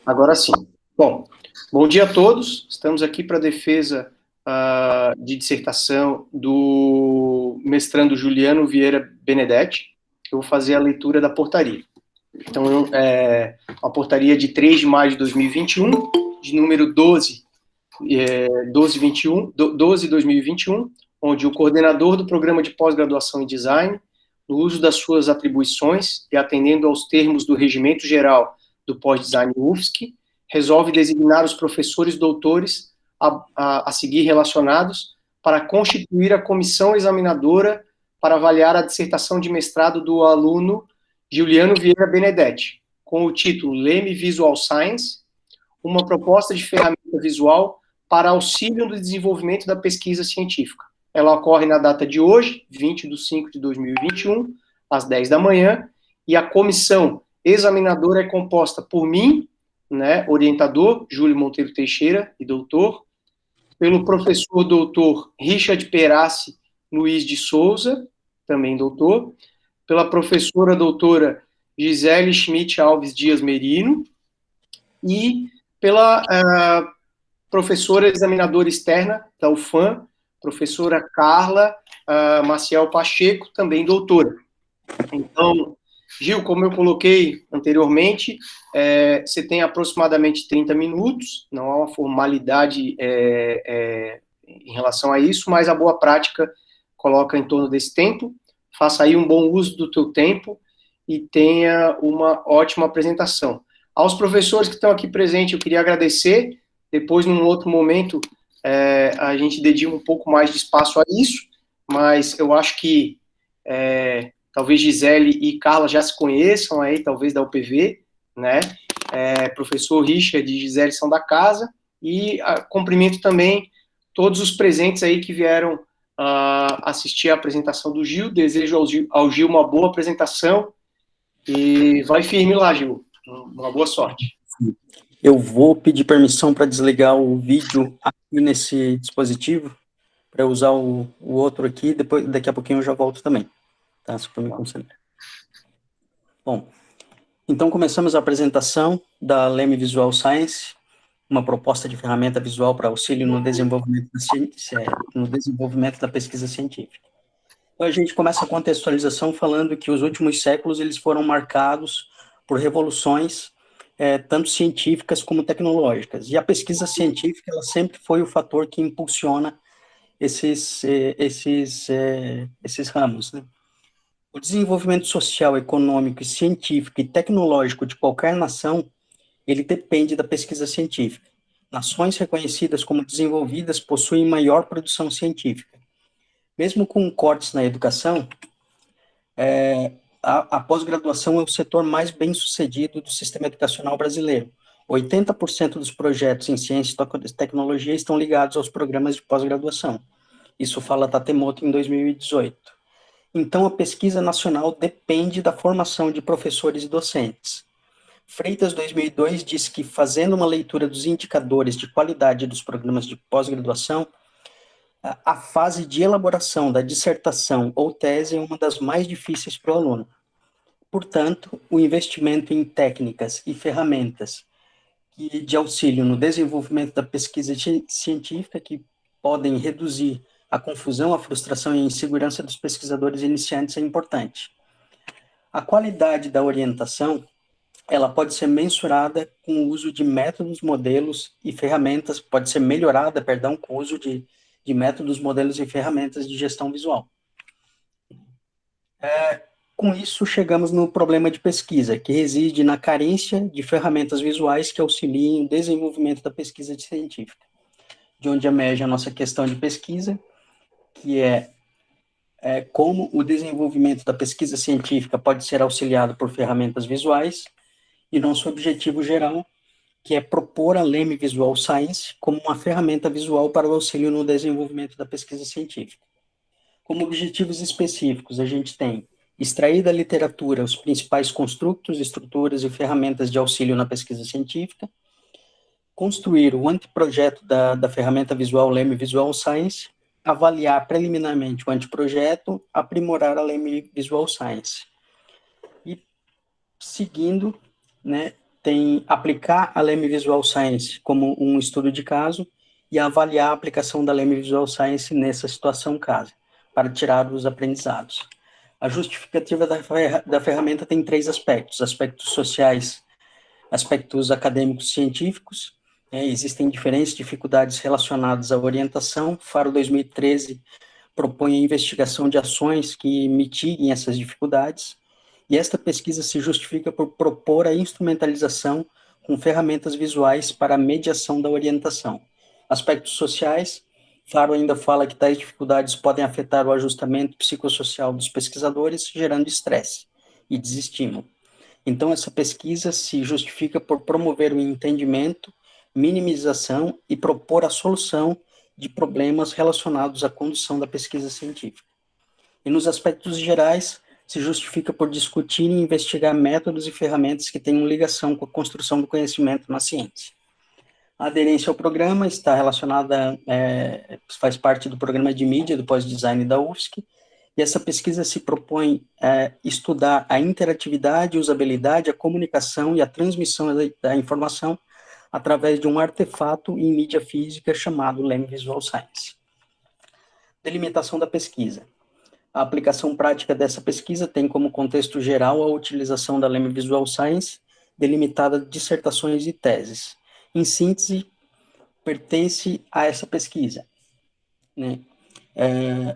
Agora sim. Bom dia a todos. Estamos aqui para a defesa de dissertação do mestrando Juliano Vieira Benedetti. Eu vou fazer a leitura da portaria. Então, a portaria de 3 de maio de 2021, de número 12/2021, onde o coordenador do programa de pós-graduação em design, no uso das suas atribuições e atendendo aos termos do regimento geral do pós-design UFSC, resolve designar os professores doutores a seguir relacionados para constituir a comissão examinadora para avaliar a dissertação de mestrado do aluno Juliano Vieira Benedetti, com o título Leme Visual Science, uma proposta de ferramenta visual para auxílio no desenvolvimento da pesquisa científica. Ela ocorre na data de hoje, 20/5/2021, às 10 da manhã, e a comissão examinadora é composta por mim, orientador, Júlio Monteiro Teixeira, e doutor, pelo professor doutor Richard Perassi Luiz de Souza, também doutor, pela professora doutora Gisele Schmidt Alves Dias Merino, e pela professora examinadora externa da UFAM, professora Carla Maciel Pacheco, também doutora. Então, Gil, como eu coloquei anteriormente, você tem aproximadamente 30 minutos, não há uma formalidade em relação a isso, mas a boa prática coloca em torno desse tempo. Faça aí um bom uso do teu tempo e tenha uma ótima apresentação. Aos professores que estão aqui presentes, eu queria agradecer. Depois, num outro momento, a gente dedica um pouco mais de espaço a isso, mas eu acho que talvez Gisele e Carla já se conheçam aí, talvez da UPV, né? Professor Richard e Gisele são da casa, e cumprimento também todos os presentes aí que vieram assistir a apresentação do Gil. Desejo ao Gil uma boa apresentação, e vai firme lá, Gil. Uma boa sorte. Eu vou pedir permissão para desligar o vídeo aqui nesse dispositivo, para usar o outro aqui, daqui a pouquinho eu já volto também. Tá, só para me concentrar. Bom, então começamos a apresentação da Leme Visual Science, uma proposta de ferramenta visual para auxílio no desenvolvimento da pesquisa científica. Então, a gente começa a contextualização falando que os últimos séculos eles foram marcados por revoluções, tanto científicas como tecnológicas, e a pesquisa científica ela sempre foi o fator que impulsiona esses ramos, né? O desenvolvimento social, econômico, científico e tecnológico de qualquer nação, ele depende da pesquisa científica. Nações reconhecidas como desenvolvidas possuem maior produção científica. Mesmo com cortes na educação, a pós-graduação é o setor mais bem-sucedido do sistema educacional brasileiro. 80% dos projetos em ciência e tecnologia estão ligados aos programas de pós-graduação. Isso fala Tatemoto em 2018. Então, a pesquisa nacional depende da formação de professores e docentes. Freitas, 2002, diz que, fazendo uma leitura dos indicadores de qualidade dos programas de pós-graduação, a fase de elaboração da dissertação ou tese é uma das mais difíceis para o aluno. Portanto, o investimento em técnicas e ferramentas de auxílio no desenvolvimento da pesquisa científica que podem reduzir a confusão, a frustração e a insegurança dos pesquisadores iniciantes é importante. A qualidade da orientação, ela pode ser mensurada com o uso de métodos, modelos e ferramentas, pode ser melhorada, com o uso de métodos, modelos e ferramentas de gestão visual. Com isso, chegamos no problema de pesquisa, que reside na carência de ferramentas visuais que auxiliem o desenvolvimento da pesquisa científica. De onde emerge a nossa questão de pesquisa, que é como o desenvolvimento da pesquisa científica pode ser auxiliado por ferramentas visuais, e nosso objetivo geral, que é propor a Leme Visual Science como uma ferramenta visual para o auxílio no desenvolvimento da pesquisa científica. Como objetivos específicos, a gente tem extrair da literatura os principais construtos, estruturas e ferramentas de auxílio na pesquisa científica, construir o anteprojeto da ferramenta visual Leme Visual Science, avaliar preliminarmente o anteprojeto, aprimorar a Leme Visual Science. E seguindo, né, tem aplicar a Leme Visual Science como um estudo de caso e avaliar a aplicação da Leme Visual Science nessa situação caso, para tirar os aprendizados. A justificativa da ferramenta tem 3 aspectos: aspectos sociais, aspectos acadêmicos científicos. Existem diferentes dificuldades relacionadas à orientação. Faro 2013 propõe a investigação de ações que mitiguem essas dificuldades, e esta pesquisa se justifica por propor a instrumentalização com ferramentas visuais para a mediação da orientação. Aspectos sociais, Faro ainda fala que tais dificuldades podem afetar o ajustamento psicossocial dos pesquisadores, gerando estresse e desestímulo. Então, essa pesquisa se justifica por promover o entendimento, minimização e propor a solução de problemas relacionados à condução da pesquisa científica. E nos aspectos gerais, se justifica por discutir e investigar métodos e ferramentas que tenham ligação com a construção do conhecimento na ciência. A aderência ao programa está relacionada, faz parte do programa de mídia do pós-design da UFSC, e essa pesquisa se propõe estudar a interatividade, usabilidade, a comunicação e a transmissão da informação através de um artefato em mídia física chamado Leme Visual Science. Delimitação da pesquisa. A aplicação prática dessa pesquisa tem como contexto geral a utilização da Leme Visual Science, delimitada de dissertações e teses. Em síntese, pertence a essa pesquisa, né?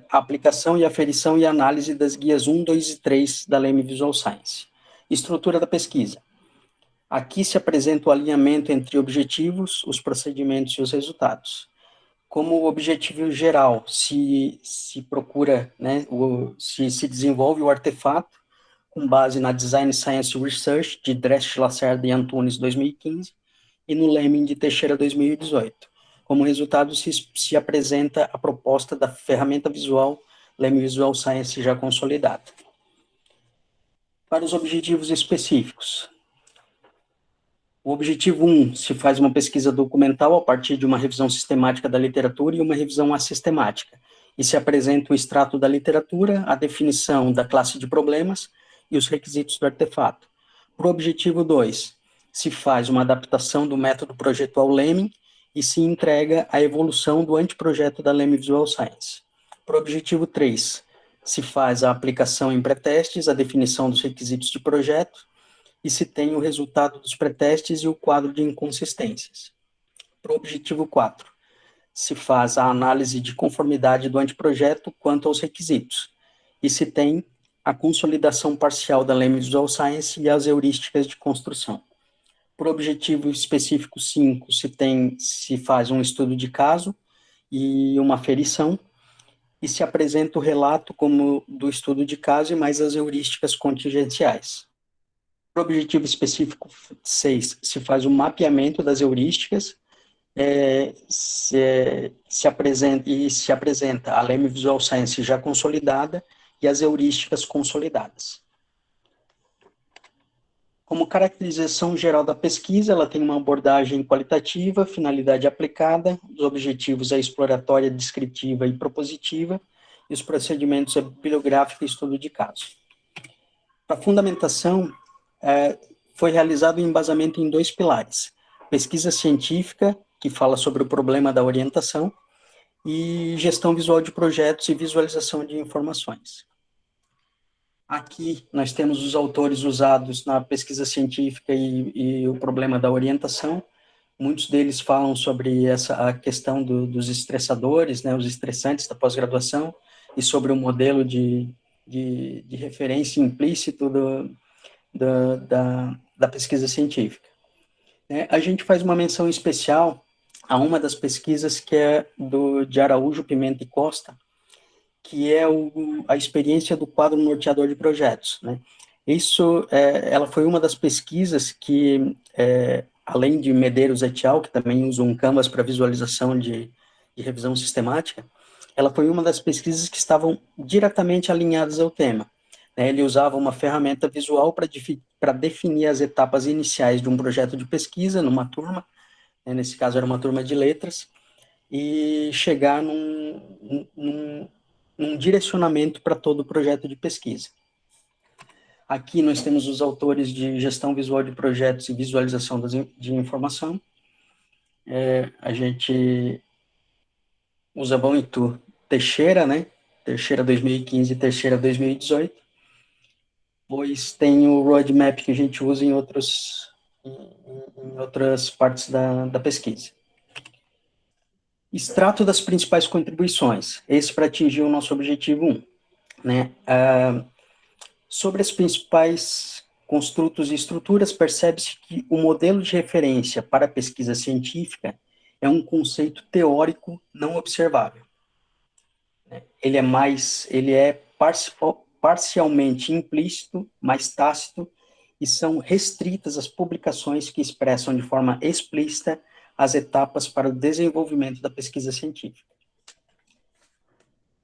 A aplicação e aferição e análise das guias 1, 2 e 3 da Leme Visual Science. Estrutura da pesquisa. Aqui se apresenta o alinhamento entre objetivos, os procedimentos e os resultados. Como objetivo geral, se procura, né, se desenvolve o artefato com base na Design Science Research de Dresch, Lacerda e Antunes 2015 e no Lemming de Teixeira 2018. Como resultado, se apresenta a proposta da ferramenta visual Leme Visual Science já consolidada. Para os objetivos específicos. O objetivo 1, se faz uma pesquisa documental a partir de uma revisão sistemática da literatura e uma revisão assistemática, e se apresenta um extrato da literatura, a definição da classe de problemas e os requisitos do artefato. Para o objetivo 2, se faz uma adaptação do método projeto ao Lemming e se entrega a evolução do anteprojeto da Leme Visual Science. Para o objetivo 3, se faz a aplicação em pré-testes, a definição dos requisitos de projeto, e se tem o resultado dos pré-testes e o quadro de inconsistências. Para o objetivo 4, se faz a análise de conformidade do anteprojeto quanto aos requisitos, e se tem a consolidação parcial da Leme Visual Science e as heurísticas de construção. Para o objetivo específico 5, se faz um estudo de caso e uma aferição, e se apresenta o relato como do estudo de caso e mais as heurísticas contingenciais. Para o objetivo específico 6, se faz um mapeamento das heurísticas, se apresenta a Leme Visual Science já consolidada e as heurísticas consolidadas. Como caracterização geral da pesquisa, ela tem uma abordagem qualitativa, finalidade aplicada, os objetivos a exploratória, descritiva e propositiva, e os procedimentos é bibliográfico e estudo de caso. Para a fundamentação, foi realizado um embasamento em 2 pilares: pesquisa científica, que fala sobre o problema da orientação, e gestão visual de projetos e visualização de informações. Aqui nós temos os autores usados na pesquisa científica e o problema da orientação. Muitos deles falam sobre a questão dos estressadores, né, os estressantes da pós-graduação, e sobre o modelo de referência implícito da pesquisa científica. A gente faz uma menção especial a uma das pesquisas que é de Araújo, Pimenta e Costa, que é a experiência do quadro norteador de projetos, né? Ela foi uma das pesquisas que, além de Medeiros et al., que também usa um Canvas para visualização de revisão sistemática, ela foi uma das pesquisas que estavam diretamente alinhadas ao tema. Ele usava uma ferramenta visual para definir as etapas iniciais de um projeto de pesquisa numa turma, nesse caso era uma turma de letras, e chegar num direcionamento para todo o projeto de pesquisa. Aqui nós temos os autores de gestão visual de projetos e visualização de informação. A gente usa muito Teixeira, né? Teixeira 2015 e Teixeira 2018. Pois tem o roadmap que a gente usa em outras partes da pesquisa. Extrato das principais contribuições. Esse para atingir o nosso objetivo 1. Né? Sobre as principais construtos e estruturas, percebe-se que o modelo de referência para a pesquisa científica é um conceito teórico não observável. Ele é parcialmente implícito, mais tácito, e são restritas as publicações que expressam de forma explícita as etapas para o desenvolvimento da pesquisa científica.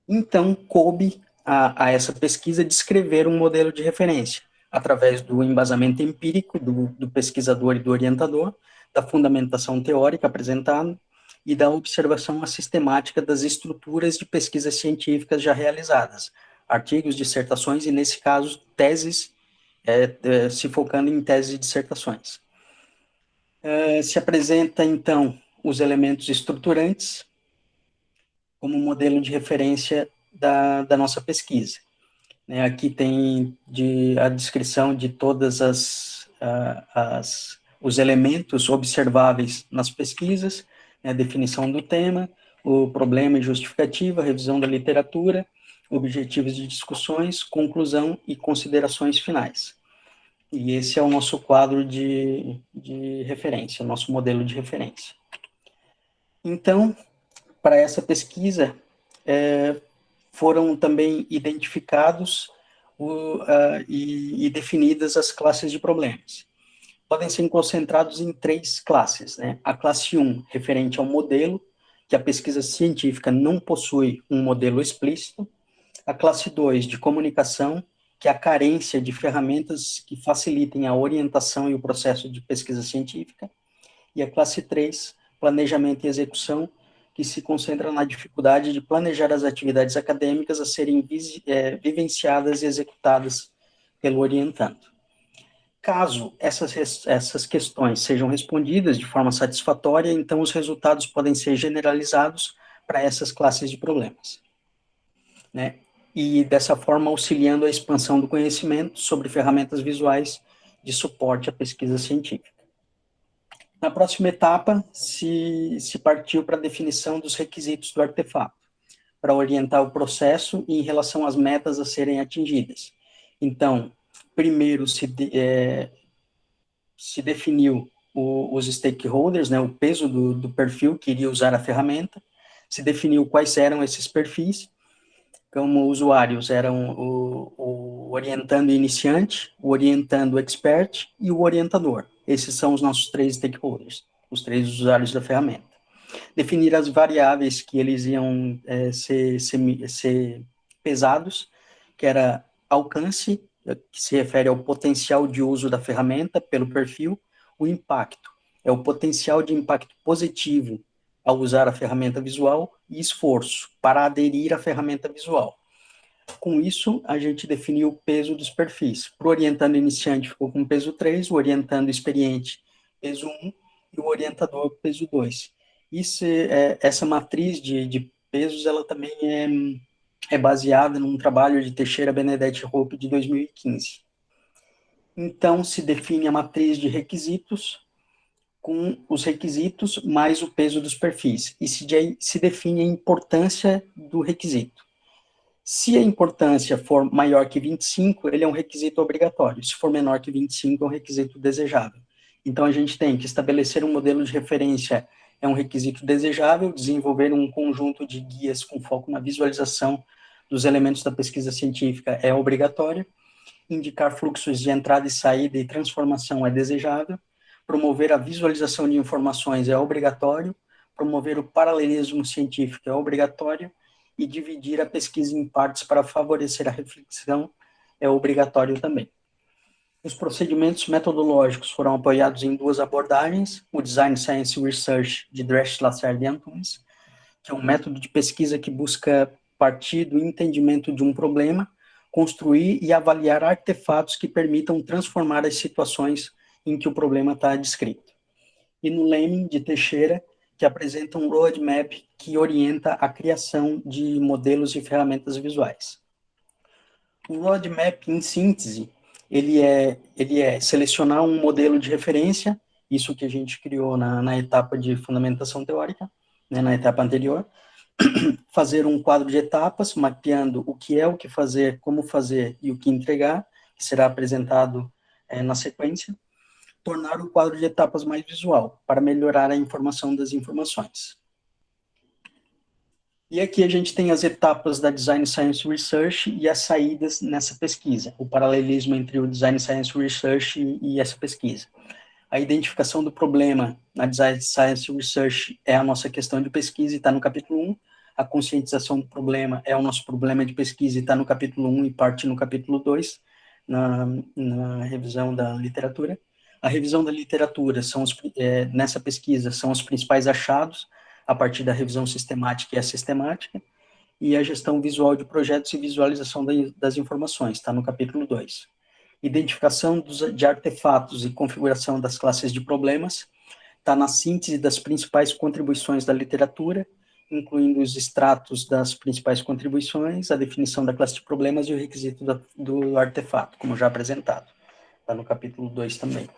Então, coube a essa pesquisa descrever um modelo de referência, através do embasamento empírico do pesquisador e do orientador, da fundamentação teórica apresentada e da observação sistemática das estruturas de pesquisas científicas já realizadas, artigos, dissertações e, nesse caso, teses, se focando em teses e dissertações. Se apresenta, então, os elementos estruturantes como modelo de referência da nossa pesquisa. Aqui tem a descrição de todas os elementos observáveis nas pesquisas, a definição do tema, o problema e justificativa, revisão da literatura, objetivos de discussões, conclusão e considerações finais. E esse é o nosso quadro de referência, o nosso modelo de referência. Então, para essa pesquisa, foram também identificados e definidas as classes de problemas. Podem ser concentrados em 3 classes, né? A classe 1, referente ao modelo, que a pesquisa científica não possui um modelo explícito. A classe 2, de comunicação, que é a carência de ferramentas que facilitem a orientação e o processo de pesquisa científica. E a classe 3, planejamento e execução, que se concentra na dificuldade de planejar as atividades acadêmicas a serem vivenciadas e executadas pelo orientando. Caso essas questões sejam respondidas de forma satisfatória, então os resultados podem ser generalizados para essas classes de problemas, né? E dessa forma auxiliando a expansão do conhecimento sobre ferramentas visuais de suporte à pesquisa científica. Na próxima etapa, se partiu para a definição dos requisitos do artefato, para orientar o processo em relação às metas a serem atingidas. Então, primeiro se definiu os stakeholders, né, o peso do perfil que iria usar a ferramenta, se definiu quais eram esses perfis, como usuários eram o orientando iniciante, o orientando expert e o orientador. Esses são os nossos 3 stakeholders, os 3 usuários da ferramenta. Definir as variáveis que eles iam ser pesados, que era alcance, que se refere ao potencial de uso da ferramenta pelo perfil, o impacto, é o potencial de impacto positivo ao usar a ferramenta visual, e esforço para aderir à ferramenta visual. Com isso, a gente definiu o peso dos perfis. Para o orientando iniciante ficou com peso 3, o orientando experiente peso 1 e o orientador peso 2. Essa matriz de pesos, ela também é baseada num trabalho de Teixeira, Benedetti e Hope de 2015. Então, se define a matriz de requisitos com os requisitos mais o peso dos perfis, e se define a importância do requisito. Se a importância for maior que 25, ele é um requisito obrigatório. Se for menor que 25, é um requisito desejável. Então, a gente tem que estabelecer um modelo de referência, é um requisito desejável, desenvolver um conjunto de guias com foco na visualização dos elementos da pesquisa científica é obrigatório, indicar fluxos de entrada e saída e transformação é desejável, promover a visualização de informações é obrigatório, promover o paralelismo científico é obrigatório, e dividir a pesquisa em partes para favorecer a reflexão é obrigatório também. Os procedimentos metodológicos foram apoiados em 2 abordagens, o Design Science Research de Dresch, Lacerda e Antunes, que é um método de pesquisa que busca partir do entendimento de um problema, construir e avaliar artefatos que permitam transformar as situações em que o problema está descrito. E no Lemming, de Teixeira, que apresenta um roadmap que orienta a criação de modelos e ferramentas visuais. O roadmap, em síntese, ele é selecionar um modelo de referência, isso que a gente criou na etapa de fundamentação teórica, né, na etapa anterior, fazer um quadro de etapas, mapeando o que fazer, como fazer e o que entregar, que será apresentado na sequência, tornar o quadro de etapas mais visual, para melhorar a informação das informações. E aqui a gente tem as etapas da Design Science Research e as saídas nessa pesquisa, o paralelismo entre o Design Science Research e essa pesquisa. A identificação do problema na Design Science Research é a nossa questão de pesquisa e está no capítulo 1. A conscientização do problema é o nosso problema de pesquisa e está no capítulo 1 e parte no capítulo 2, na revisão da literatura. A revisão da literatura nessa pesquisa são os principais achados, a partir da revisão sistemática e sistemática, e a gestão visual de projetos e visualização das informações, está no capítulo 2. Identificação de artefatos e configuração das classes de problemas, está na síntese das principais contribuições da literatura, incluindo os extratos das principais contribuições, a definição da classe de problemas e o requisito do artefato, como já apresentado. Está no capítulo 2 também.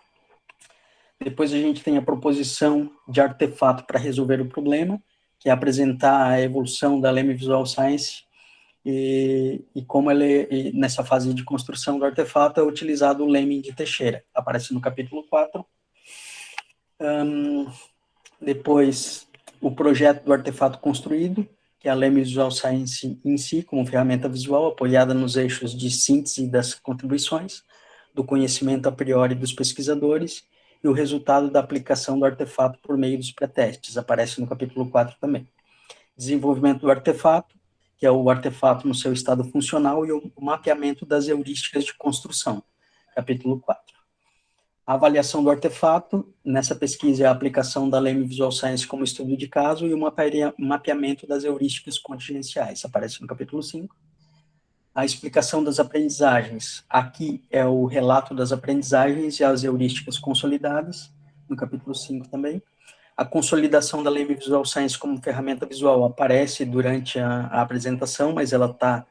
Depois a gente tem a proposição de artefato para resolver o problema, que é apresentar a evolução da Lemming Visual Science e como nessa fase de construção do artefato é utilizado o Lemming de Teixeira. Aparece no capítulo 4. Depois, o projeto do artefato construído, que é a Lemming Visual Science em si, como ferramenta visual, apoiada nos eixos de síntese das contribuições, do conhecimento a priori dos pesquisadores, e o resultado da aplicação do artefato por meio dos pré-testes, aparece no capítulo 4 também. Desenvolvimento do artefato, que é o artefato no seu estado funcional, e o mapeamento das heurísticas de construção, capítulo 4. A avaliação do artefato, nessa pesquisa é a aplicação da Lemming Visual Science como estudo de caso e o mapeamento das heurísticas contingenciais, aparece no capítulo 5. A explicação das aprendizagens, aqui é o relato das aprendizagens e as heurísticas consolidadas, no capítulo 5 também. A consolidação da Lemming Visual Science como ferramenta visual aparece durante a apresentação, mas ela está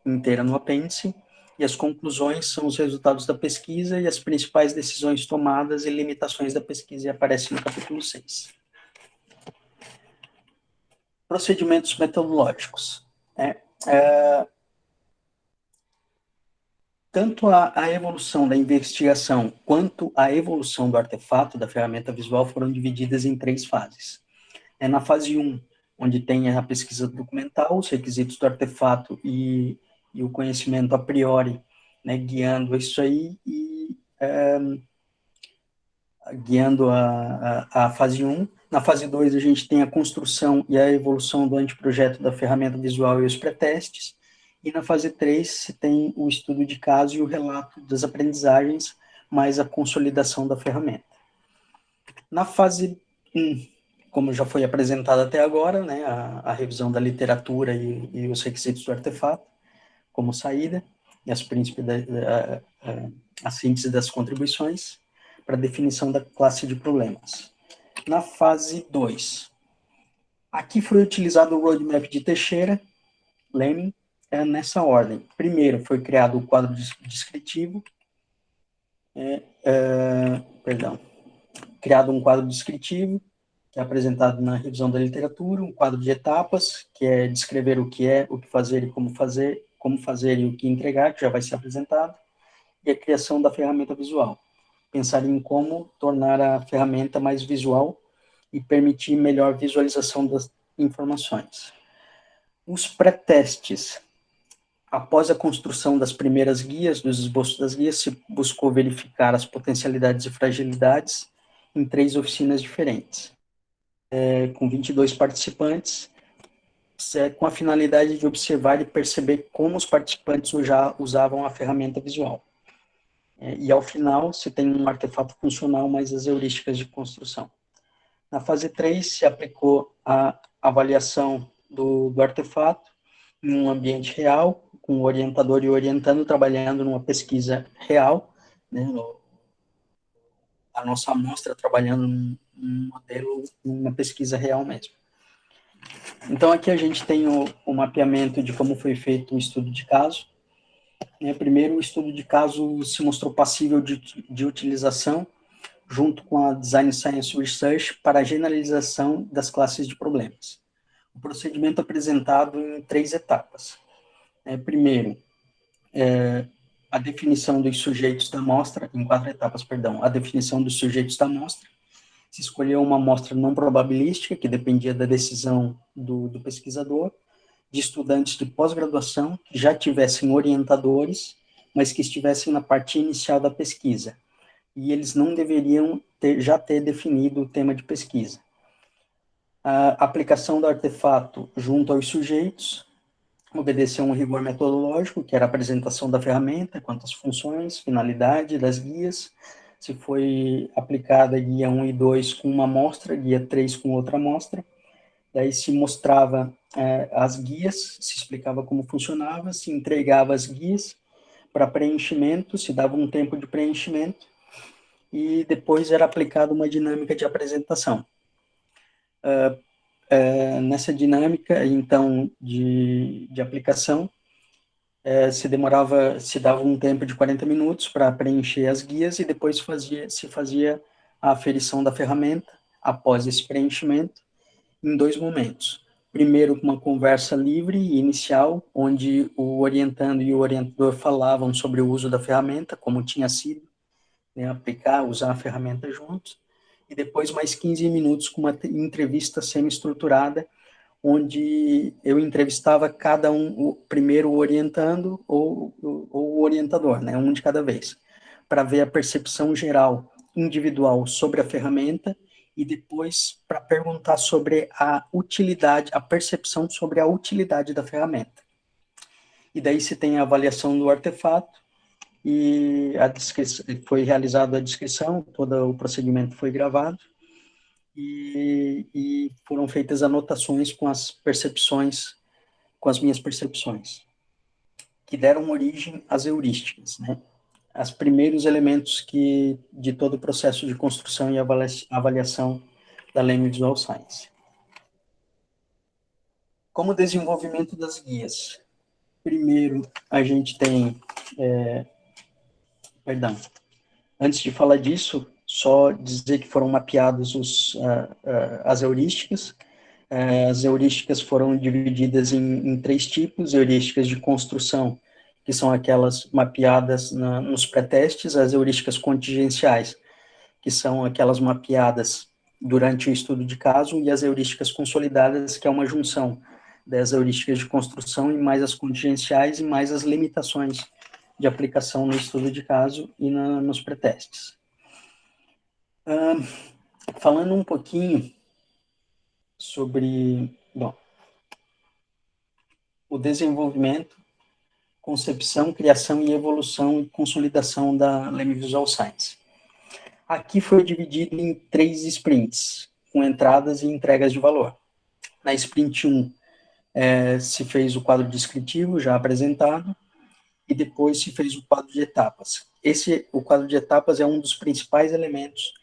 inteira no apêndice. E as conclusões são os resultados da pesquisa e as principais decisões tomadas e limitações da pesquisa, e aparece no capítulo 6. Procedimentos metodológicos. Tanto a evolução da investigação quanto a evolução do artefato da ferramenta visual foram divididas em 3 fases. Na fase 1, onde tem a pesquisa documental, os requisitos do artefato e o conhecimento a priori, né, guiando isso aí e guiando a fase 1. Na fase 2, a gente tem a construção e a evolução do anteprojeto da ferramenta visual e os pré-testes. E na fase 3, se tem o estudo de caso e o relato das aprendizagens, mais a consolidação da ferramenta. Na fase 1, como já foi apresentado até agora, né, a revisão da literatura e os requisitos do artefato, como saída, e a síntese das contribuições, para definição da classe de problemas. Na fase 2, aqui foi utilizado o roadmap de Teixeira, Lemming, nessa ordem. Primeiro foi criado o quadro descritivo, criado um quadro descritivo, que é apresentado na revisão da literatura, um quadro de etapas, que é descrever o que fazer e como fazer e o que entregar, que já vai ser apresentado, e a criação da ferramenta visual. Pensar em como tornar a ferramenta mais visual e permitir melhor visualização das informações. Os pré-testes. Após a construção das primeiras guias, dos esboços das guias, se buscou verificar as potencialidades e fragilidades em 3 oficinas diferentes, com 22 participantes, com a finalidade de observar e perceber como os participantes já usavam a ferramenta visual. E, ao final, se tem um artefato funcional, mais as heurísticas de construção. Na fase 3, se aplicou a avaliação do artefato, em um ambiente real, com o orientador e o orientando trabalhando numa pesquisa real, né, a nossa amostra trabalhando num modelo, numa pesquisa real mesmo. Então, aqui a gente tem o mapeamento de como foi feito o estudo de caso. Primeiro, o estudo de caso se mostrou passível de utilização junto com a Design Science Research para a generalização das classes de problemas. O procedimento apresentado em 3 etapas. Primeiro, a definição dos sujeitos da amostra, em 4 etapas, perdão, a definição dos sujeitos da amostra. Se escolheu uma amostra não probabilística, que dependia da decisão do pesquisador, de estudantes de pós-graduação que já tivessem orientadores, mas que estivessem na parte inicial da pesquisa. E eles não deveriam já ter definido o tema de pesquisa. A aplicação do artefato junto aos sujeitos obedeceu um rigor metodológico, que era a apresentação da ferramenta, quanto às funções, finalidade das guias, se foi aplicada a guia 1 e 2 com uma amostra, guia 3 com outra amostra, daí se mostrava as guias, se explicava como funcionava, se entregava as guias para preenchimento, se dava um tempo de preenchimento, e depois era aplicada uma dinâmica de apresentação. Nessa dinâmica, então, de aplicação, se dava um tempo de 40 minutos para preencher as guias e depois se fazia a aferição da ferramenta após esse preenchimento em 2 momentos. Primeiro, uma conversa livre e inicial, onde o orientando e o orientador falavam sobre o uso da ferramenta, como tinha sido, né, usar a ferramenta juntos, e depois mais 15 minutos com uma entrevista semi-estruturada, onde eu entrevistava cada um, primeiro o orientando ou o orientador, né, um de cada vez, para ver a percepção geral, individual sobre a ferramenta, e depois para perguntar sobre a utilidade, a percepção sobre a utilidade da ferramenta. E daí se tem a avaliação do artefato, e foi realizada a descrição, todo o procedimento foi gravado, e foram feitas anotações com as percepções, com as minhas percepções, que deram origem às heurísticas, né? Os primeiros elementos de todo o processo de construção e avaliação da Leme Visual Science. Como desenvolvimento das guias. Primeiro, a gente tem... Antes de falar disso, só dizer que foram mapeados as heurísticas. As heurísticas foram divididas em 3 tipos: heurísticas de construção, que são aquelas mapeadas nos pré-testes, as heurísticas contingenciais, que são aquelas mapeadas durante o estudo de caso, e as heurísticas consolidadas, que é uma junção das heurísticas de construção e mais as contingenciais e mais as limitações de aplicação no estudo de caso e nos pré-testes. Falando um pouquinho sobre, o desenvolvimento, concepção, criação e evolução e consolidação da Leme Visual Science. Aqui foi dividido em 3 sprints, com entradas e entregas de valor. Na sprint 1, se fez o quadro descritivo, já apresentado, e depois se fez o quadro de etapas. O quadro de etapas é um dos principais elementos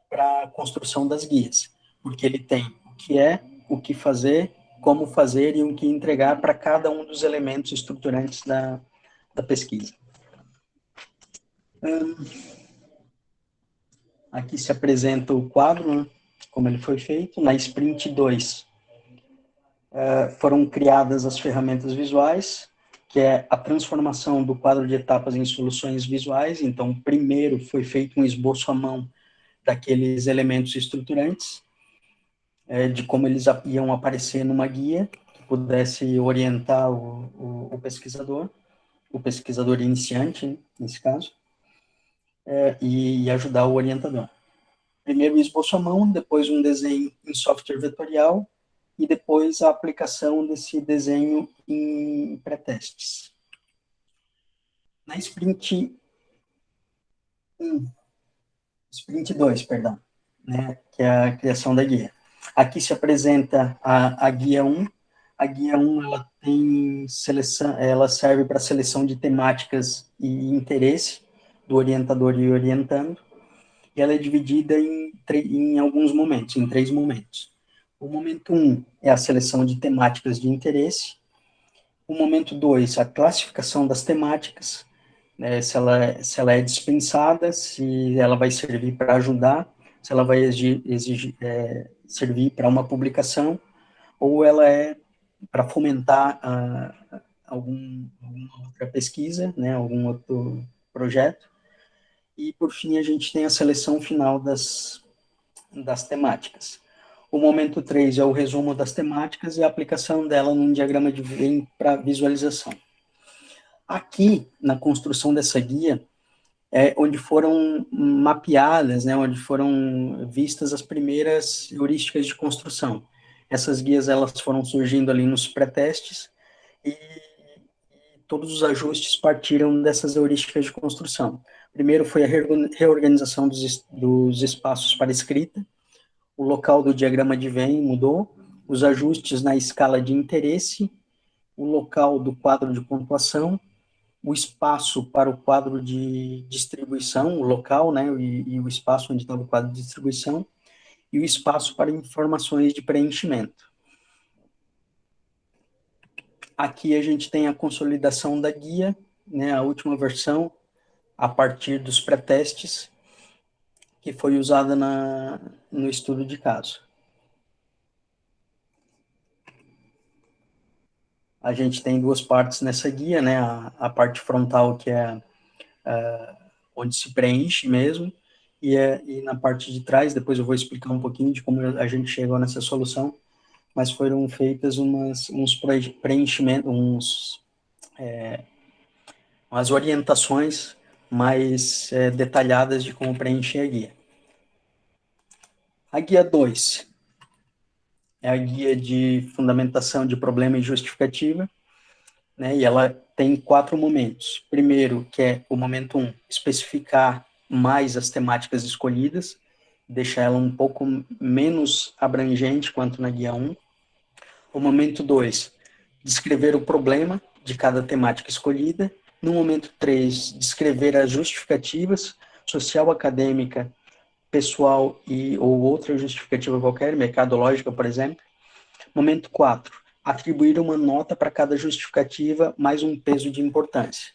para a construção das guias, porque ele tem o que é, o que fazer, como fazer e o que entregar para cada um dos elementos estruturantes da pesquisa. Aqui se apresenta o quadro, né, como ele foi feito. Na sprint 2, foram criadas as ferramentas visuais, que é a transformação do quadro de etapas em soluções visuais. Então, primeiro foi feito um esboço à mão daqueles elementos estruturantes, de como eles iam aparecer numa guia, que pudesse orientar o pesquisador iniciante, nesse caso, e ajudar o orientador. Primeiro um esboço à mão, depois um desenho em software vetorial, e depois a aplicação desse desenho em pré-testes. Na sprint 2, perdão, né, que é a criação da guia. Aqui se apresenta a guia 1, A guia 1, ela tem seleção, ela serve para seleção de temáticas e interesse do orientador e orientando, e ela é dividida em alguns momentos, em 3 momentos. O momento 1 é a seleção de temáticas de interesse. O momento 2, a classificação das temáticas, né, se ela é dispensada, se ela vai servir para ajudar, se ela vai servir para uma publicação, ou ela é para fomentar alguma outra pesquisa, né, algum outro projeto. E, por fim, a gente tem a seleção final das temáticas. O momento 3 é o resumo das temáticas e a aplicação dela num diagrama de Venn para visualização. Aqui, na construção dessa guia, é onde foram mapeadas, né, onde foram vistas as primeiras heurísticas de construção. Essas guias elas foram surgindo ali nos pré-testes e todos os ajustes partiram dessas heurísticas de construção. Primeiro foi a reorganização dos espaços para escrita, o local do diagrama de Venn mudou, os ajustes na escala de interesse, o local do quadro de pontuação, o espaço para o quadro de distribuição, o local, né, e o espaço onde estava o quadro de distribuição, e o espaço para informações de preenchimento. Aqui a gente tem a consolidação da guia, né, a última versão, a partir dos pré-testes, que foi usada no estudo de caso. A gente tem 2 partes nessa guia, né, a parte frontal, que é onde se preenche mesmo, e na parte de trás, depois eu vou explicar um pouquinho de como a gente chegou nessa solução, mas foram feitas uns preenchimentos, umas orientações mais detalhadas de como preencher a guia. A guia 2 é a guia de fundamentação de problema e justificativa, né, e ela tem 4 momentos. Primeiro, que é o momento 1, especificar mais as temáticas escolhidas, deixar ela um pouco menos abrangente quanto na guia 1. O momento 2, descrever o problema de cada temática escolhida. No momento 3, descrever as justificativas, social, acadêmica, pessoal ou outra justificativa qualquer, mercadológica, por exemplo. Momento 4, atribuir uma nota para cada justificativa mais um peso de importância,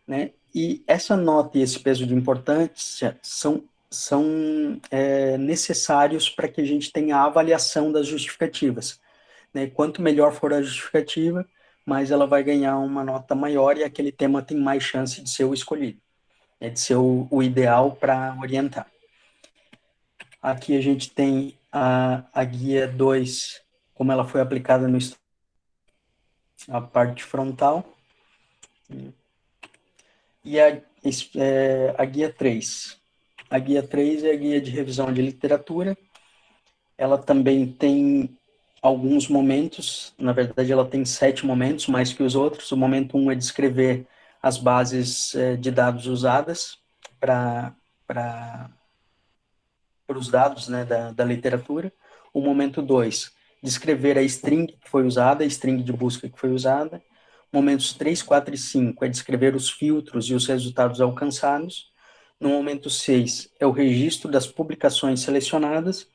né? E essa nota e esse peso de importância são necessários para que a gente tenha a avaliação das justificativas, né? Quanto melhor for a justificativa, mais ela vai ganhar uma nota maior e aquele tema tem mais chance de ser o escolhido, né? De ser o ideal para orientar. Aqui a gente tem a guia 2, como ela foi aplicada no estudo, a parte frontal, e a guia 3. A guia 3 é a guia de revisão de literatura. Ela também tem alguns momentos, na verdade ela tem 7 momentos, mais que os outros. O momento 1 é descrever as bases de dados usadas para os dados, né, da literatura. O momento 2, descrever a string que foi usada, a string de busca que foi usada. Momentos 3, 4 e 5 é descrever os filtros e os resultados alcançados. No momento 6 é o registro das publicações selecionadas.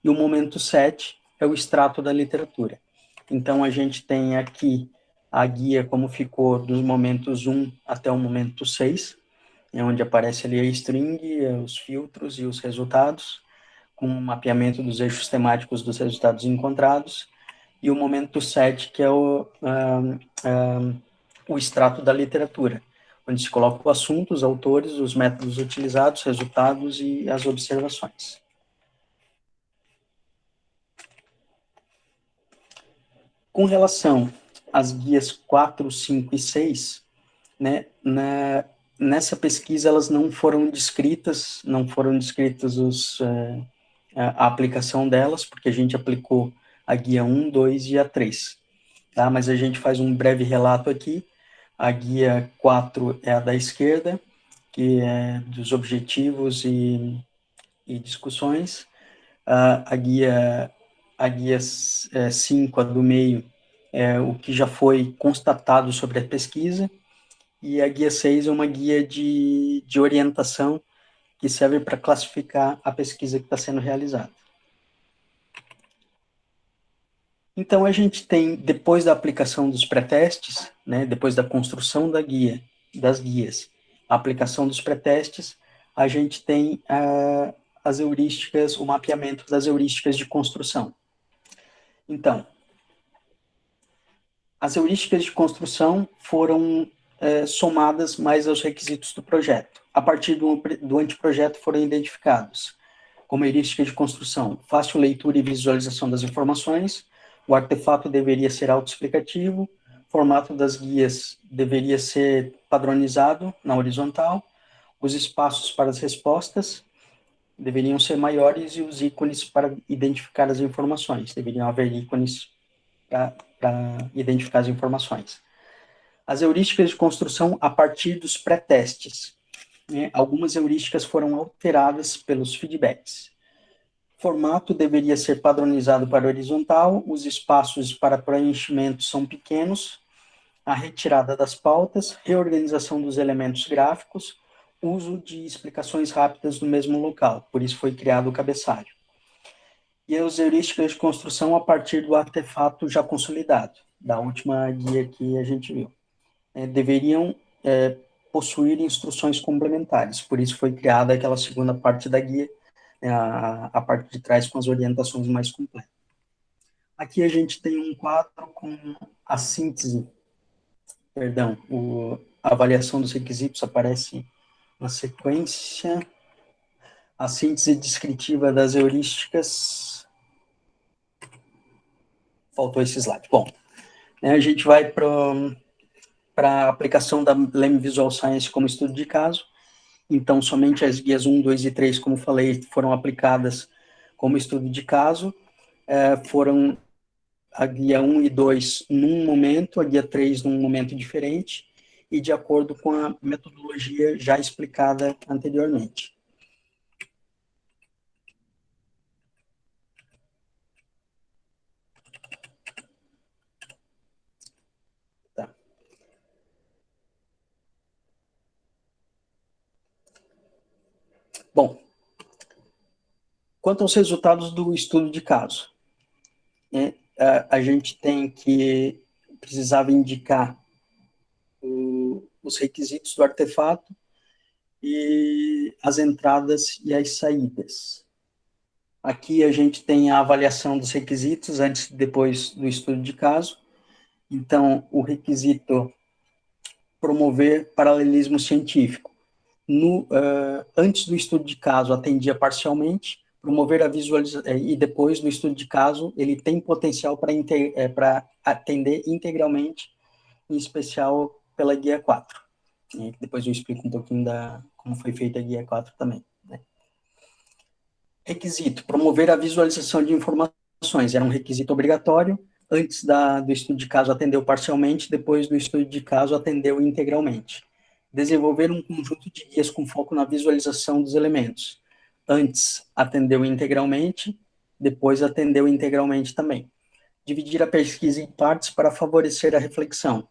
E o momento 7 é o extrato da literatura. Então, a gente tem aqui a guia como ficou dos momentos 1 até o momento 6, é onde aparece ali a string, os filtros e os resultados, com o mapeamento dos eixos temáticos dos resultados encontrados, e o momento 7, que é o extrato da literatura, onde se coloca o assunto, os autores, os métodos utilizados, resultados e as observações. Com relação às guias 4, 5 e 6, né, nessa pesquisa elas não foram descritas a aplicação delas, porque a gente aplicou a guia 1, 2 e a 3. Tá? Mas a gente faz um breve relato aqui. A guia 4 é a da esquerda, que é dos objetivos e discussões. A guia 5, a do meio, o que já foi constatado sobre a pesquisa, e a guia 6 é uma guia de orientação que serve para classificar a pesquisa que está sendo realizada. Então, a gente tem, depois da aplicação dos pré-testes, né, depois da construção da guia, das guias, a aplicação dos pré-testes, a gente tem as heurísticas, o mapeamento das heurísticas de construção. Então, as heurísticas de construção foram somadas mais aos requisitos do projeto. A partir do anteprojeto foram identificados como heurística de construção, fácil leitura e visualização das informações, o artefato deveria ser autoexplicativo, o formato das guias deveria ser padronizado na horizontal, os espaços para as respostas deveriam ser maiores e os ícones para identificar as informações, deveriam haver ícones para identificar as informações. As heurísticas de construção a partir dos pré-testes. Algumas heurísticas foram alteradas pelos feedbacks. O formato deveria ser padronizado para horizontal, os espaços para preenchimento são pequenos, a retirada das pautas, reorganização dos elementos gráficos, uso de explicações rápidas no mesmo local, por isso foi criado o cabeçalho. E as heurísticas de construção a partir do artefato já consolidado, da última guia que a gente viu. Deveriam possuir instruções complementares, por isso foi criada aquela segunda parte da guia, a parte de trás com as orientações mais completas. Aqui a gente tem um quadro com a síntese, a avaliação dos requisitos aparece na sequência, a síntese descritiva das heurísticas, faltou esse slide. Bom, a gente vai para a aplicação da LEM Visual Science como estudo de caso. Então, somente as guias 1, 2 e 3, como falei, foram aplicadas como estudo de caso. Foram a guia 1 e 2 num momento, a guia 3 num momento diferente, e de acordo com a metodologia já explicada anteriormente. Bom, quanto aos resultados do estudo de caso, a gente tem que precisava indicar os requisitos do artefato e as entradas e as saídas. Aqui a gente tem a avaliação dos requisitos antes e depois do estudo de caso. Então, o requisito promover paralelismo científico. Antes do estudo de caso, atendia parcialmente, promover a visualização, e depois do estudo de caso, ele tem potencial para atender integralmente, em especial pela guia 4. Depois eu explico um pouquinho como foi feita a guia 4 também. Requisito, promover a visualização de informações, era um requisito obrigatório, antes do estudo de caso atendeu parcialmente, depois do estudo de caso atendeu integralmente. Desenvolver um conjunto de guias com foco na visualização dos elementos. Antes atendeu integralmente, depois atendeu integralmente também. Dividir a pesquisa em partes para favorecer a reflexão.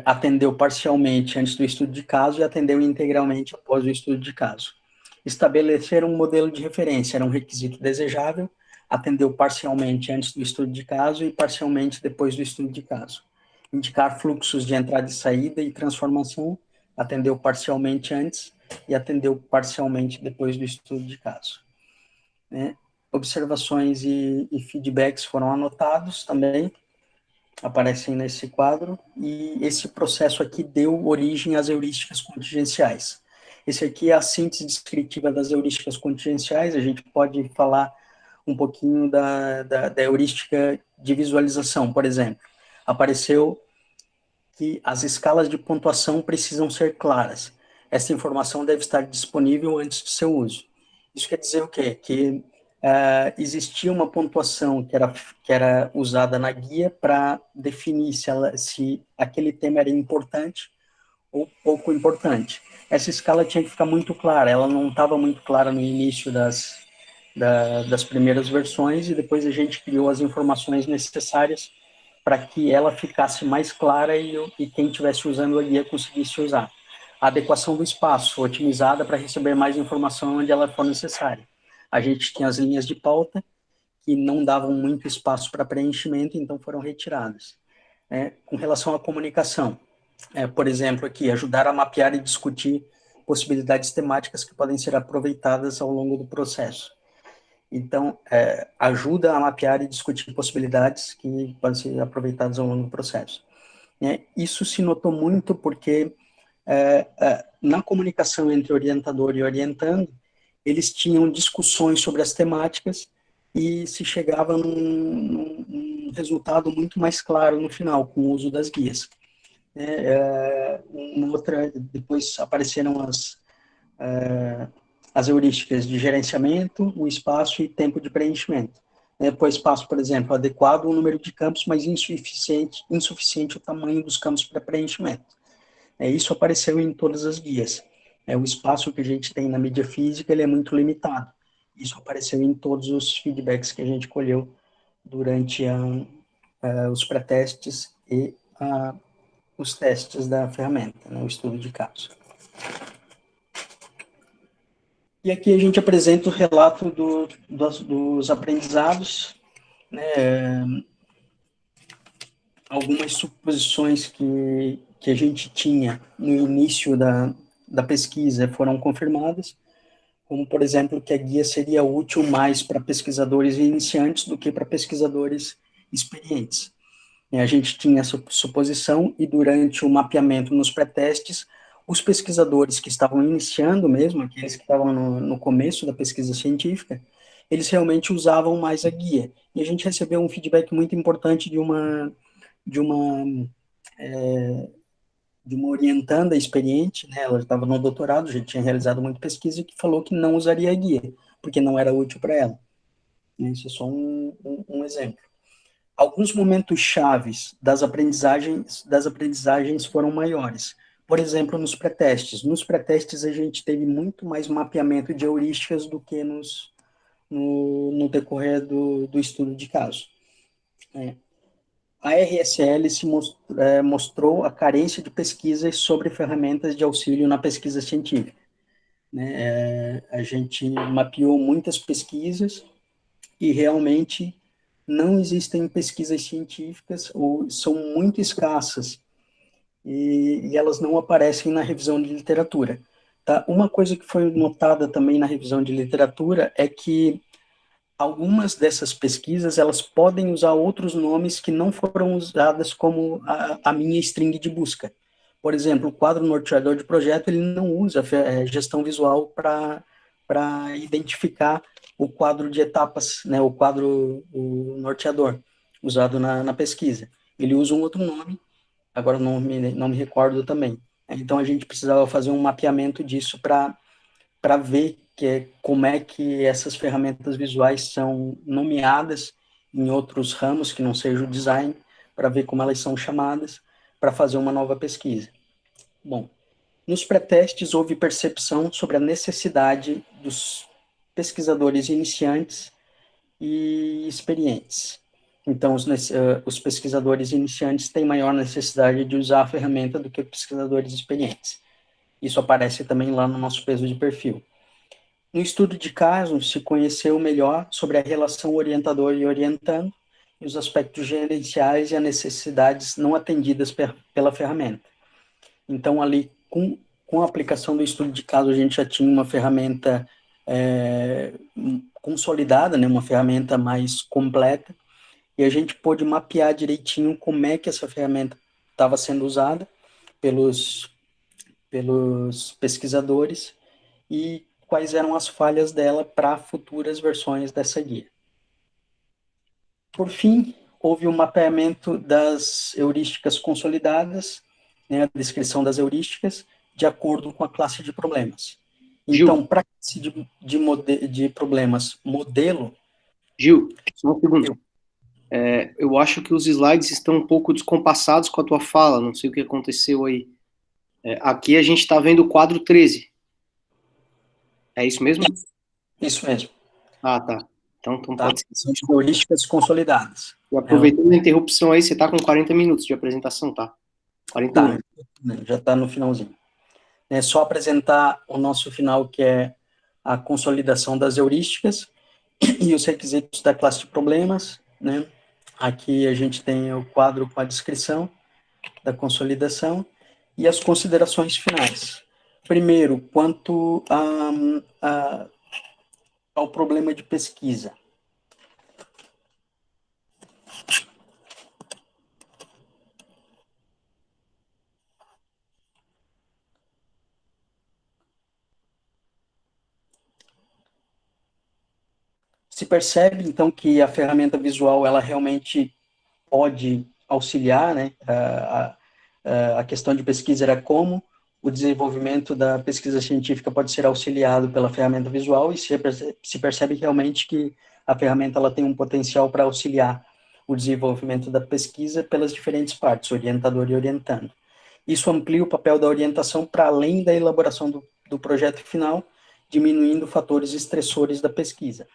Atendeu parcialmente antes do estudo de caso e atendeu integralmente após o estudo de caso. Estabelecer um modelo de referência era um requisito desejável, atendeu parcialmente antes do estudo de caso e parcialmente depois do estudo de caso. Indicar fluxos de entrada e saída e transformação, atendeu parcialmente antes e atendeu parcialmente depois do estudo de caso. Observações e feedbacks foram anotados também, aparecem nesse quadro, e esse processo aqui deu origem às heurísticas contingenciais. Esse aqui é a síntese descritiva das heurísticas contingenciais, a gente pode falar um pouquinho da heurística de visualização, por exemplo. Apareceu que as escalas de pontuação precisam ser claras. Essa informação deve estar disponível antes do seu uso. Isso quer dizer o quê? Que existia uma pontuação que era usada na guia para definir se aquele tema era importante ou pouco importante. Essa escala tinha que ficar muito clara, ela não estava muito clara no início das primeiras versões, e depois a gente criou as informações necessárias para que ela ficasse mais clara e quem estivesse usando a guia conseguisse usar. A adequação do espaço, otimizada para receber mais informação onde ela for necessária. A gente tinha as linhas de pauta, que não davam muito espaço para preenchimento, então foram retiradas. Com relação à comunicação, por exemplo, aqui, ajudar a mapear e discutir possibilidades temáticas que podem ser aproveitadas ao longo do processo. Então, ajuda a mapear e discutir possibilidades que podem ser aproveitadas ao longo do processo. Isso se notou muito porque na comunicação entre orientador e orientando, eles tinham discussões sobre as temáticas e se chegava num resultado muito mais claro no final, com o uso das guias. Depois apareceram as heurísticas de gerenciamento, o espaço e tempo de preenchimento. Por espaço, por exemplo, adequado o número de campos, mas insuficiente o tamanho dos campos para preenchimento. Isso apareceu em todas as guias. O espaço que a gente tem na mídia física ele é muito limitado. Isso apareceu em todos os feedbacks que a gente colheu durante os pré-testes e os testes da ferramenta, o estudo de caso. E aqui a gente apresenta o relato dos aprendizados, algumas suposições que a gente tinha no início da pesquisa foram confirmadas, como, por exemplo, que a guia seria útil mais para pesquisadores iniciantes do que para pesquisadores experientes. A gente tinha essa suposição e durante o mapeamento nos pré-testes, os pesquisadores que estavam iniciando mesmo, aqueles que estavam no começo da pesquisa científica, eles realmente usavam mais a guia. E a gente recebeu um feedback muito importante de uma orientanda experiente, ela estava no doutorado, já tinha realizado muita pesquisa, que falou que não usaria a guia, porque não era útil para ela. Isso é só um exemplo. Alguns momentos chaves das aprendizagens foram maiores. Por exemplo, nos pré-testes. Nos pré-testes, a gente teve muito mais mapeamento de heurísticas do que no decorrer do estudo de caso. A RSL mostrou a carência de pesquisas sobre ferramentas de auxílio na pesquisa científica. A gente mapeou muitas pesquisas e realmente não existem pesquisas científicas ou são muito escassas e elas não aparecem na revisão de literatura. Tá? Uma coisa que foi notada também na revisão de literatura é que algumas dessas pesquisas elas podem usar outros nomes que não foram usadas como a minha string de busca. Por exemplo, o quadro norteador de projeto ele não usa gestão visual para identificar o quadro de etapas, o norteador, usado na pesquisa. Ele usa um outro nome, agora não me recordo também. Então, a gente precisava fazer um mapeamento disso para ver como é que essas ferramentas visuais são nomeadas em outros ramos que não seja o design, para ver como elas são chamadas, para fazer uma nova pesquisa. Bom, nos pré-testes houve percepção sobre a necessidade dos pesquisadores iniciantes e experientes. Então, os pesquisadores iniciantes têm maior necessidade de usar a ferramenta do que os pesquisadores experientes. Isso aparece também lá no nosso peso de perfil. No estudo de casos, se conheceu melhor sobre a relação orientador e orientando, e os aspectos gerenciais e as necessidades não atendidas pela ferramenta. Então, ali, com a aplicação do estudo de caso, a gente já tinha uma ferramenta consolidada, uma ferramenta mais completa, e a gente pôde mapear direitinho como é que essa ferramenta estava sendo usada pelos pesquisadores e quais eram as falhas dela para futuras versões dessa guia. Por fim, houve um mapeamento das heurísticas consolidadas, a descrição das heurísticas, de acordo com a classe de problemas. Então, para a classe de problemas modelo... Gil, só uma pergunta. Eu acho que os slides estão um pouco descompassados com a tua fala, não sei o que aconteceu aí. Aqui a gente está vendo o quadro 13. É isso mesmo? Isso mesmo. Ah, tá. Então Tá? pode ser. São heurísticas consolidadas. E aproveitando a interrupção aí, você está com 40 minutos de apresentação, tá? 40 Tá, minutos. já está no finalzinho. É só apresentar o nosso final, que é a consolidação das heurísticas e os requisitos da classe de problemas, né? Aqui a gente tem o quadro com a descrição da consolidação e as considerações finais. Primeiro, quanto ao problema de pesquisa. Se percebe, então, que a ferramenta visual, ela realmente pode auxiliar, né? A questão de pesquisa era como o desenvolvimento da pesquisa científica pode ser auxiliado pela ferramenta visual e se percebe realmente que a ferramenta ela tem um potencial para auxiliar o desenvolvimento da pesquisa pelas diferentes partes, orientador e orientando. Isso amplia o papel da orientação para além da elaboração do projeto final, diminuindo fatores estressores da pesquisa.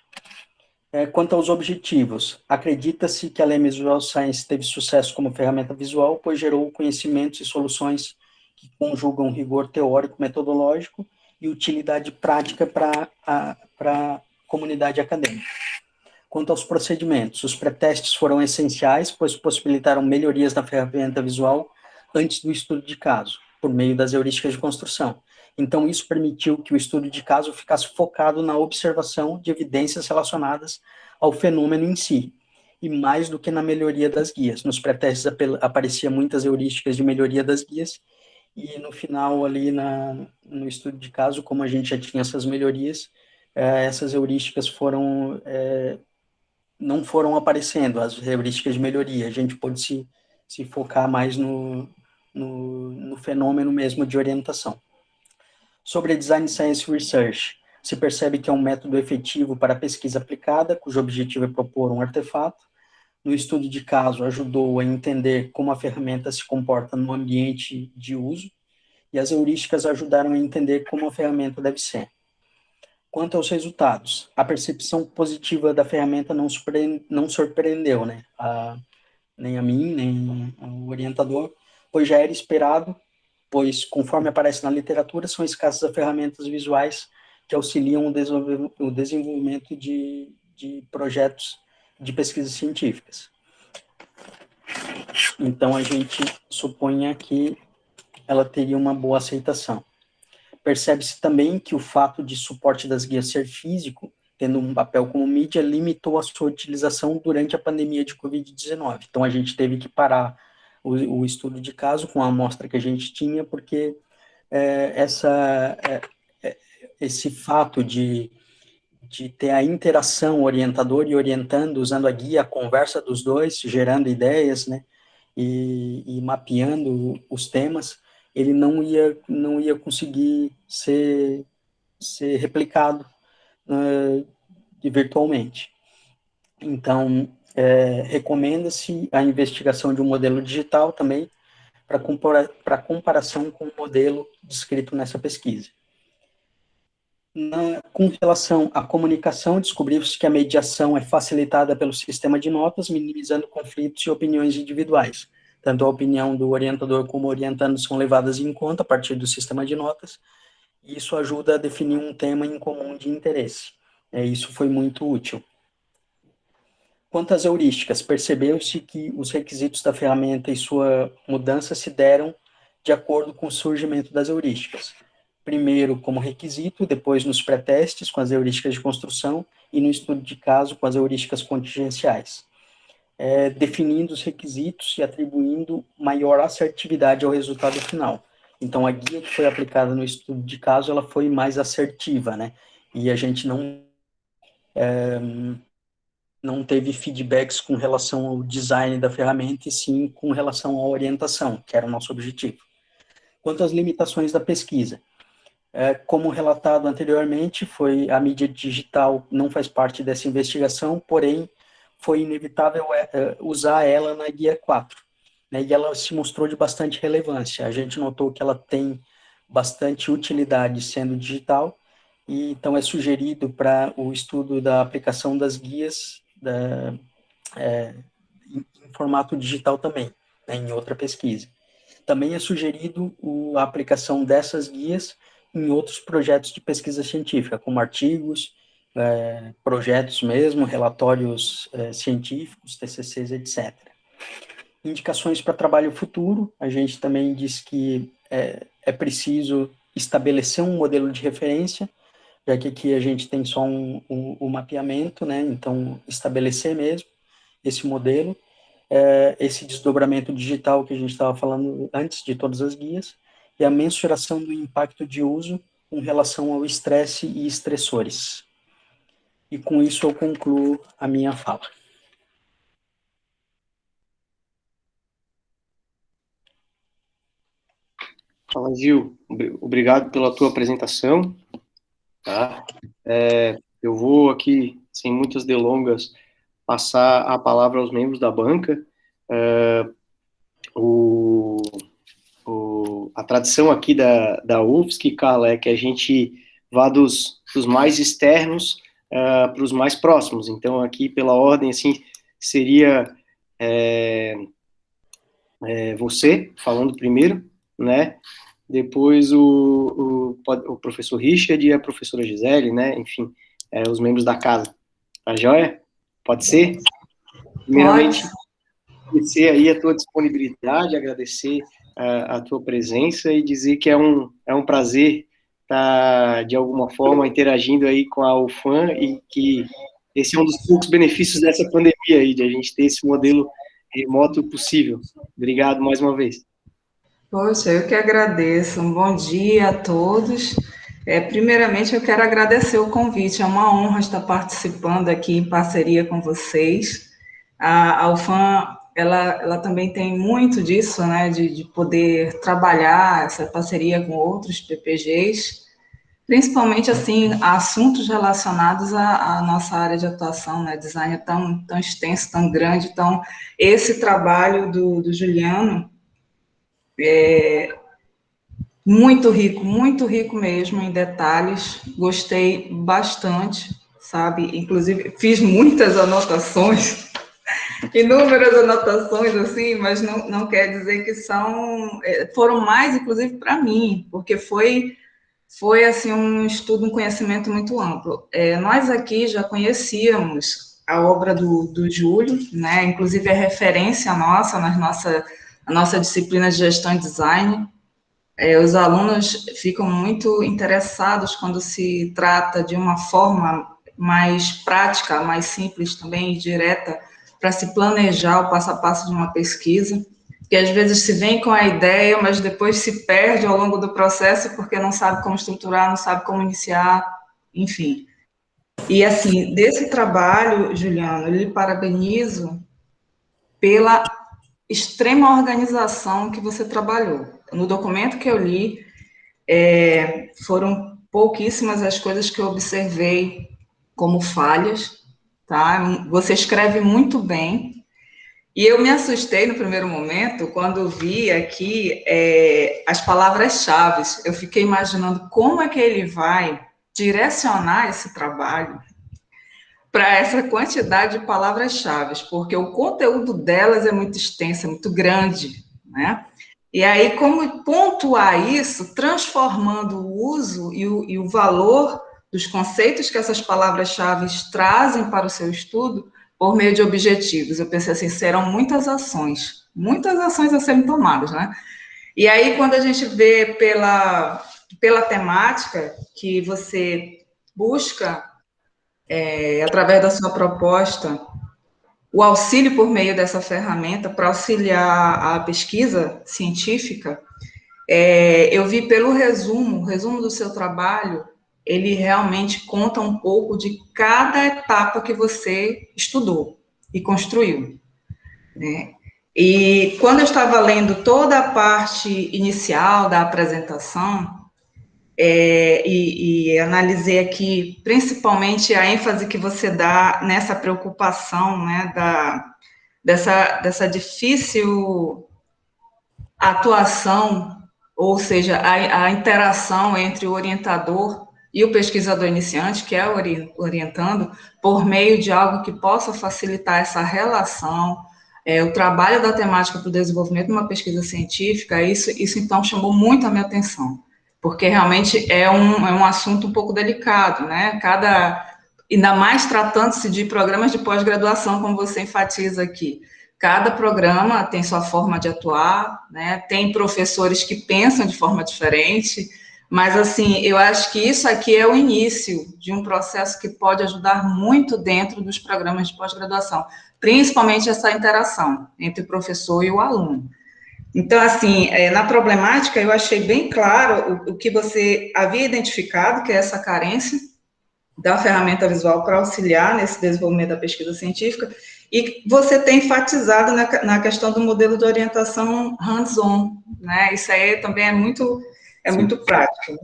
Quanto aos objetivos, acredita-se que a Leme Visual Science teve sucesso como ferramenta visual, pois gerou conhecimentos e soluções que conjugam rigor teórico, metodológico e utilidade prática para a comunidade acadêmica. Quanto aos procedimentos, os pré-testes foram essenciais, pois possibilitaram melhorias na ferramenta visual antes do estudo de caso, por meio das heurísticas de construção. Então, isso permitiu que o estudo de caso ficasse focado na observação de evidências relacionadas ao fenômeno em si, e mais do que na melhoria das guias. Nos pré-testes apareciam muitas heurísticas de melhoria das guias, e no final, ali no estudo de caso, como a gente já tinha essas melhorias, essas heurísticas não foram aparecendo, as heurísticas de melhoria. A gente pôde se focar mais no fenômeno mesmo de orientação. Sobre Design Science Research, se percebe que é um método efetivo para pesquisa aplicada, cujo objetivo é propor um artefato. No estudo de caso, ajudou a entender como a ferramenta se comporta no ambiente de uso, e as heurísticas ajudaram a entender como a ferramenta deve ser. Quanto aos resultados, a percepção positiva da ferramenta não surpreendeu, né? Nem a mim, nem ao orientador, pois já era esperado, pois, conforme aparece na literatura, são escassas as ferramentas visuais que auxiliam o desenvolvimento de projetos de pesquisas científicas. Então, a gente supunha que ela teria uma boa aceitação. Percebe-se também que o fato de suporte das guias ser físico, tendo um papel como mídia, limitou a sua utilização durante a pandemia de Covid-19. Então, a gente teve que parar o estudo de caso com a amostra que a gente tinha, porque esse fato de ter a interação orientador e orientando, usando a guia, a conversa dos dois, gerando ideias, né, e mapeando os temas, ele não ia conseguir ser replicado virtualmente. Então, recomenda-se a investigação de um modelo digital também, para comparação com o modelo descrito nessa pesquisa. Com relação à comunicação, descobriu-se que a mediação é facilitada pelo sistema de notas, minimizando conflitos e opiniões individuais. Tanto a opinião do orientador como o orientando são levadas em conta a partir do sistema de notas, e isso ajuda a definir um tema em comum de interesse. Isso foi muito útil. Quanto às heurísticas, percebeu-se que os requisitos da ferramenta e sua mudança se deram de acordo com o surgimento das heurísticas. Primeiro como requisito, depois nos pré-testes com as heurísticas de construção e no estudo de caso com as heurísticas contingenciais, definindo os requisitos e atribuindo maior assertividade ao resultado final. Então, a guia que foi aplicada no estudo de caso, ela foi mais assertiva, né? E a gente não teve feedbacks com relação ao design da ferramenta, e sim com relação à orientação, que era o nosso objetivo. Quanto às limitações da pesquisa, como relatado anteriormente, a mídia digital não faz parte dessa investigação, porém, foi inevitável usar ela na Guia 4, né, e ela se mostrou de bastante relevância. A gente notou que ela tem bastante utilidade sendo digital, e então é sugerido para o estudo da aplicação das guias em formato digital também, né, em outra pesquisa. Também é sugerido a aplicação dessas guias em outros projetos de pesquisa científica, como artigos, projetos mesmo, relatórios científicos, TCCs, etc. Indicações para trabalho futuro, a gente também diz que é preciso estabelecer um modelo de referência, já que aqui a gente tem só um mapeamento, né? Então, estabelecer mesmo esse modelo, esse desdobramento digital que a gente estava falando antes de todas as guias, e a mensuração do impacto de uso com relação ao estresse e estressores. E com isso eu concluo a minha fala. Fala, Gil. Obrigado pela tua apresentação. Tá? Eu vou aqui, sem muitas delongas, passar a palavra aos membros da banca. A tradição aqui da UFSC, Carla, é que a gente vá dos mais externos para os mais próximos. Então, aqui, pela ordem, assim, seria você falando primeiro, né? Depois o professor Richard e a professora Gisele, né? Enfim, os membros da casa. Tá joia? Pode ser? Primeiramente, agradecer aí a tua disponibilidade, agradecer a tua presença e dizer que é um prazer estar, de alguma forma, interagindo aí com a UFAM e que esse é um dos poucos benefícios dessa pandemia aí, de a gente ter esse modelo remoto possível. Obrigado mais uma vez. Poxa, eu que agradeço. Um bom dia a todos. Primeiramente, eu quero agradecer o convite. É uma honra estar participando aqui em parceria com vocês. A UFAM, ela também tem muito disso, né, de poder trabalhar essa parceria com outros PPGs, principalmente, assim, assuntos relacionados à nossa área de atuação, né, design é tão extenso, tão grande. Então, esse trabalho do Juliano muito rico mesmo em detalhes, gostei bastante, sabe? Inclusive, fiz muitas anotações, inúmeras anotações, assim, mas não quer dizer que foram mais, inclusive, para mim, porque foi assim, um estudo, um conhecimento muito amplo. Nós aqui já conhecíamos a obra do Júlio, né? Inclusive é referência nossa, a nossa disciplina de gestão e design. Os alunos ficam muito interessados quando se trata de uma forma mais prática, mais simples também e direta, para se planejar o passo a passo de uma pesquisa, que às vezes se vem com a ideia, mas depois se perde ao longo do processo porque não sabe como estruturar, não sabe como iniciar, enfim. E, assim, desse trabalho, Juliano, eu lhe parabenizo pela extrema organização que você trabalhou. No documento que eu li, foram pouquíssimas as coisas que eu observei como falhas, tá? Você escreve muito bem, e eu me assustei no primeiro momento quando vi aqui as palavras-chave. Eu fiquei imaginando como é que ele vai direcionar esse trabalho para essa quantidade de palavras-chave, porque o conteúdo delas é muito extenso, é muito grande, né? E aí, como pontuar isso, transformando o uso e o valor dos conceitos que essas palavras-chave trazem para o seu estudo por meio de objetivos? Eu pensei assim, serão muitas ações a serem tomadas, né? E aí, quando a gente vê pela temática que você busca, através da sua proposta, o auxílio por meio dessa ferramenta para auxiliar a pesquisa científica, eu vi pelo o resumo do seu trabalho, ele realmente conta um pouco de cada etapa que você estudou e construiu, né? E quando eu estava lendo toda a parte inicial da apresentação, e analisei aqui principalmente a ênfase que você dá nessa preocupação, né, dessa difícil atuação, ou seja, a interação entre o orientador e o pesquisador iniciante, que é orientando, por meio de algo que possa facilitar essa relação, o trabalho da temática para o desenvolvimento de uma pesquisa científica, isso então chamou muito a minha atenção, porque realmente é um assunto um pouco delicado, né? Ainda mais tratando-se de programas de pós-graduação, como você enfatiza aqui. Cada programa tem sua forma de atuar, né? Tem professores que pensam de forma diferente, mas, assim, eu acho que isso aqui é o início de um processo que pode ajudar muito dentro dos programas de pós-graduação, principalmente essa interação entre o professor e o aluno. Então, assim, na problemática, eu achei bem claro o que você havia identificado, que é essa carência da ferramenta visual para auxiliar nesse desenvolvimento da pesquisa científica, e você tem enfatizado na questão do modelo de orientação hands-on, né? Isso aí também é muito prático,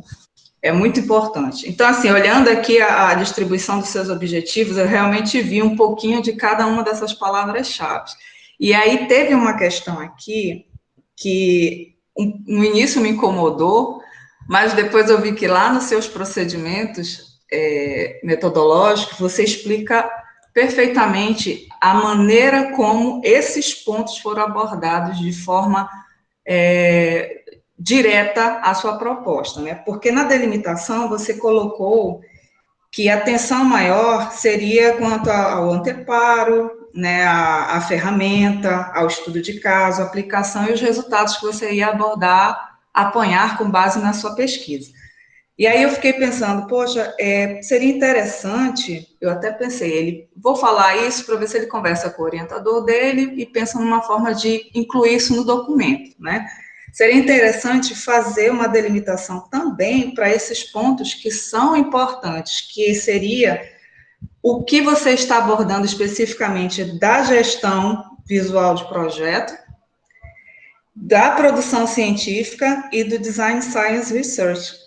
é muito importante. Então, assim, olhando aqui a distribuição dos seus objetivos, eu realmente vi um pouquinho de cada uma dessas palavras-chave. E aí teve uma questão aqui que no início me incomodou, mas depois eu vi que lá nos seus procedimentos metodológicos, você explica perfeitamente a maneira como esses pontos foram abordados de forma direta à sua proposta, né? Porque na delimitação você colocou que a atenção maior seria quanto ao anteparo, né, a ferramenta, ao estudo de caso, a aplicação e os resultados que você ia abordar, apanhar com base na sua pesquisa. E aí eu fiquei pensando, poxa, seria interessante, eu até pensei, vou falar isso para ver se ele conversa com o orientador dele e pensa numa forma de incluir isso no documento, né? Seria interessante fazer uma delimitação também para esses pontos que são importantes, que seria o que você está abordando especificamente da gestão visual de projeto, da produção científica e do Design Science Research.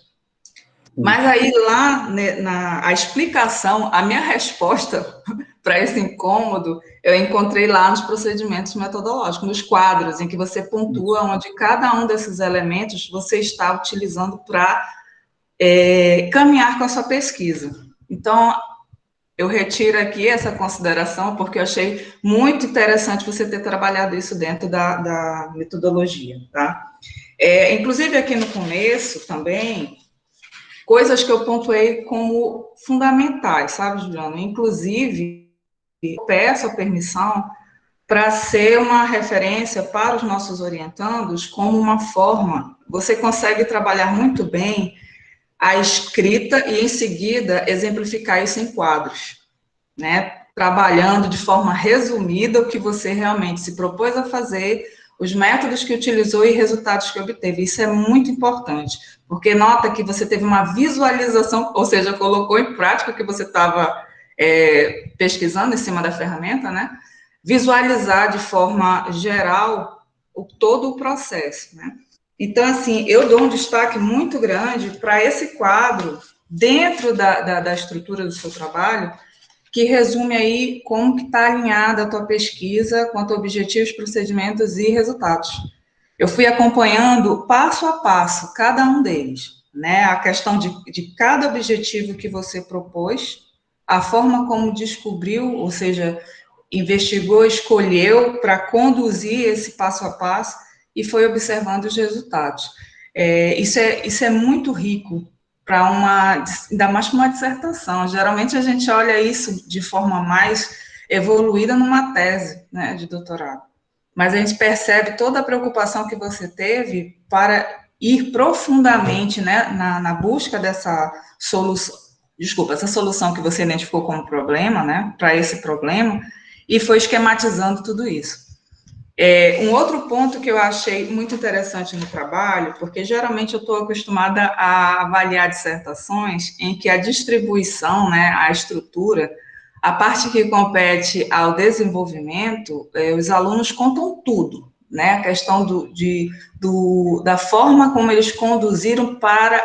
Mas aí lá, né, a explicação, a minha resposta para esse incômodo, eu encontrei lá nos procedimentos metodológicos, nos quadros, em que você pontua onde cada um desses elementos você está utilizando para caminhar com a sua pesquisa. Então, eu retiro aqui essa consideração, porque eu achei muito interessante você ter trabalhado isso dentro da metodologia, tá? Inclusive, aqui no começo também, coisas que eu pontuei como fundamentais, sabe, Juliana? Inclusive, eu peço a permissão para ser uma referência para os nossos orientandos como uma forma, você consegue trabalhar muito bem a escrita e, em seguida, exemplificar isso em quadros, né? Trabalhando de forma resumida o que você realmente se propôs a fazer, os métodos que utilizou e resultados que obteve. Isso é muito importante, porque nota que você teve uma visualização, ou seja, colocou em prática o que você estava pesquisando em cima da ferramenta, né? Visualizar de forma geral todo o processo, né? Então, assim, eu dou um destaque muito grande para esse quadro, dentro da estrutura do seu trabalho, que resume aí como que está alinhada a tua pesquisa quanto a objetivos, procedimentos e resultados. Eu fui acompanhando passo a passo cada um deles, né? A questão de cada objetivo que você propôs, a forma como descobriu, ou seja, investigou, escolheu para conduzir esse passo a passo e foi observando os resultados. Isso é muito rico para ainda mais para uma dissertação. Geralmente a gente olha isso de forma mais evoluída numa tese, né, de doutorado. Mas a gente percebe toda a preocupação que você teve para ir profundamente, né, na busca dessa solução, essa solução que você identificou como problema, né, para esse problema, e foi esquematizando tudo isso. Um outro ponto que eu achei muito interessante no trabalho, porque geralmente eu estou acostumada a avaliar dissertações em que a distribuição, né, a estrutura, a parte que compete ao desenvolvimento, os alunos contam tudo, né, a questão da forma como eles conduziram para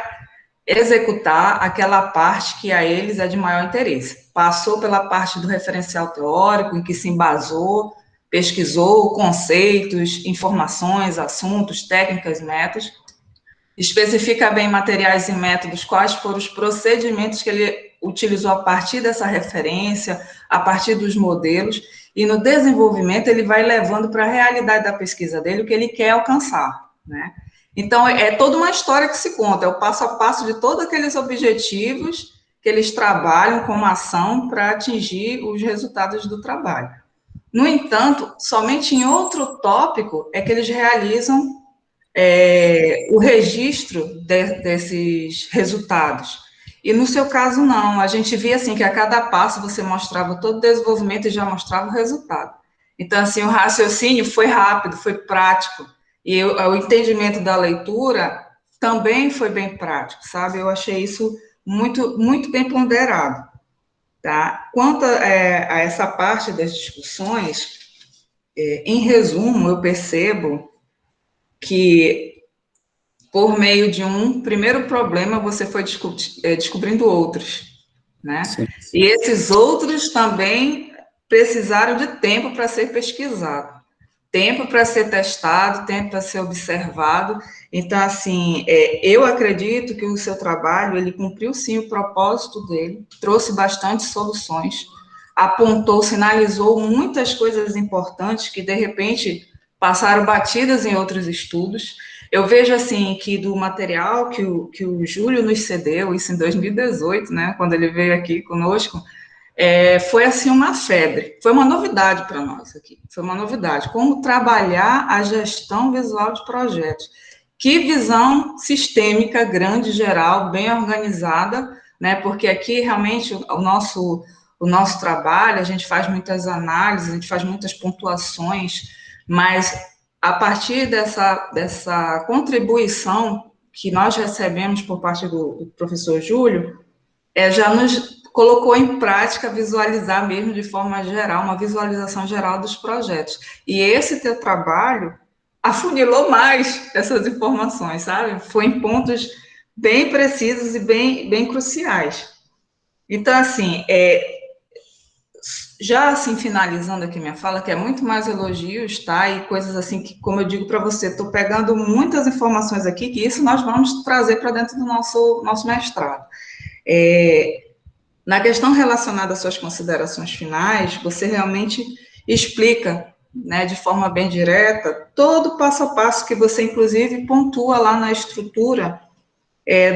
executar aquela parte que a eles é de maior interesse. Passou pela parte do referencial teórico, em que se embasou, pesquisou conceitos, informações, assuntos, técnicas, métodos, especifica bem materiais e métodos, quais foram os procedimentos que ele utilizou a partir dessa referência, a partir dos modelos, e no desenvolvimento ele vai levando para a realidade da pesquisa dele o que ele quer alcançar, né? Então, é toda uma história que se conta, é o passo a passo de todos aqueles objetivos que eles trabalham como ação para atingir os resultados do trabalho. No entanto, somente em outro tópico é que eles realizam o registro desses resultados. E no seu caso, não. A gente via assim que a cada passo você mostrava todo o desenvolvimento e já mostrava o resultado. Então, assim, o raciocínio foi rápido, foi prático. E o entendimento da leitura também foi bem prático, sabe? Eu achei isso muito, muito bem ponderado. Tá? Quanto a essa parte das discussões, em resumo, eu percebo que por meio de um primeiro problema, você foi descobrindo outros, né? Sim. E esses outros também precisaram de tempo para ser pesquisado, tempo para ser testado, tempo para ser observado. Então, assim, eu acredito que o seu trabalho, ele cumpriu, sim, o propósito dele, trouxe bastante soluções, apontou, sinalizou muitas coisas importantes que, de repente, passaram batidas em outros estudos. Eu vejo, assim, que do material que o Júlio nos cedeu, isso em 2018, né, quando ele veio aqui conosco, foi, assim, uma febre. Foi uma novidade para nós aqui. Foi uma novidade. Como trabalhar a gestão visual de projetos. Que visão sistêmica, grande, geral, bem organizada, né, porque aqui, realmente, o nosso trabalho, a gente faz muitas análises, a gente faz muitas pontuações, mas a partir dessa contribuição que nós recebemos por parte do professor Júlio, já nos colocou em prática visualizar mesmo de forma geral, uma visualização geral dos projetos. E esse teu trabalho afunilou mais essas informações, sabe? Foi em pontos bem precisos e bem cruciais. Então, assim, já assim, finalizando aqui minha fala, que é muito mais elogios, tá? E coisas assim que, como eu digo para você, estou pegando muitas informações aqui, que isso nós vamos trazer para dentro do nosso mestrado. Na questão relacionada às suas considerações finais, você realmente explica, né, de forma bem direta, todo o passo a passo que você, inclusive, pontua lá na estrutura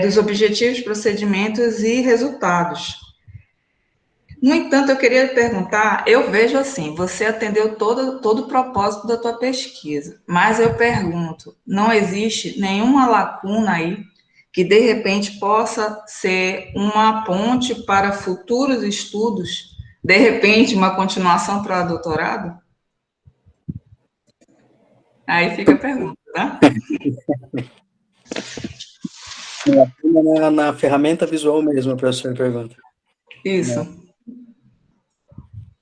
dos objetivos, procedimentos e resultados. No entanto, eu queria lhe perguntar, eu vejo assim, você atendeu todo o propósito da tua pesquisa, mas eu pergunto, não existe nenhuma lacuna aí que, de repente, possa ser uma ponte para futuros estudos, de repente, uma continuação para doutorado? Aí fica a pergunta, tá? Na ferramenta visual mesmo, a professora pergunta. Isso.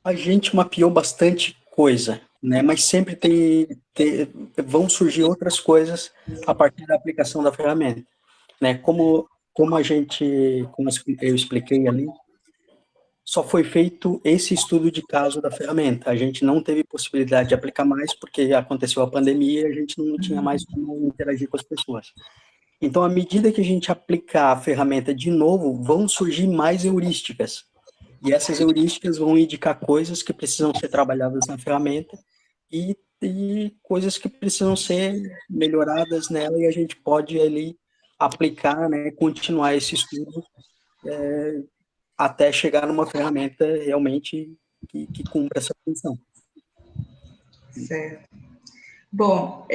A gente mapeou bastante coisa, né? Mas sempre vão surgir outras coisas a partir da aplicação da ferramenta, né? Como eu expliquei ali, só foi feito esse estudo de caso da ferramenta. A gente não teve possibilidade de aplicar mais porque aconteceu a pandemia e a gente não tinha mais como interagir com as pessoas. Então, à medida que a gente aplicar a ferramenta de novo, vão surgir mais heurísticas. E essas heurísticas vão indicar coisas que precisam ser trabalhadas na ferramenta e coisas que precisam ser melhoradas nela, e a gente pode ali aplicar, né, continuar esse estudo até chegar numa ferramenta realmente que cumpra essa função. Certo. Bom,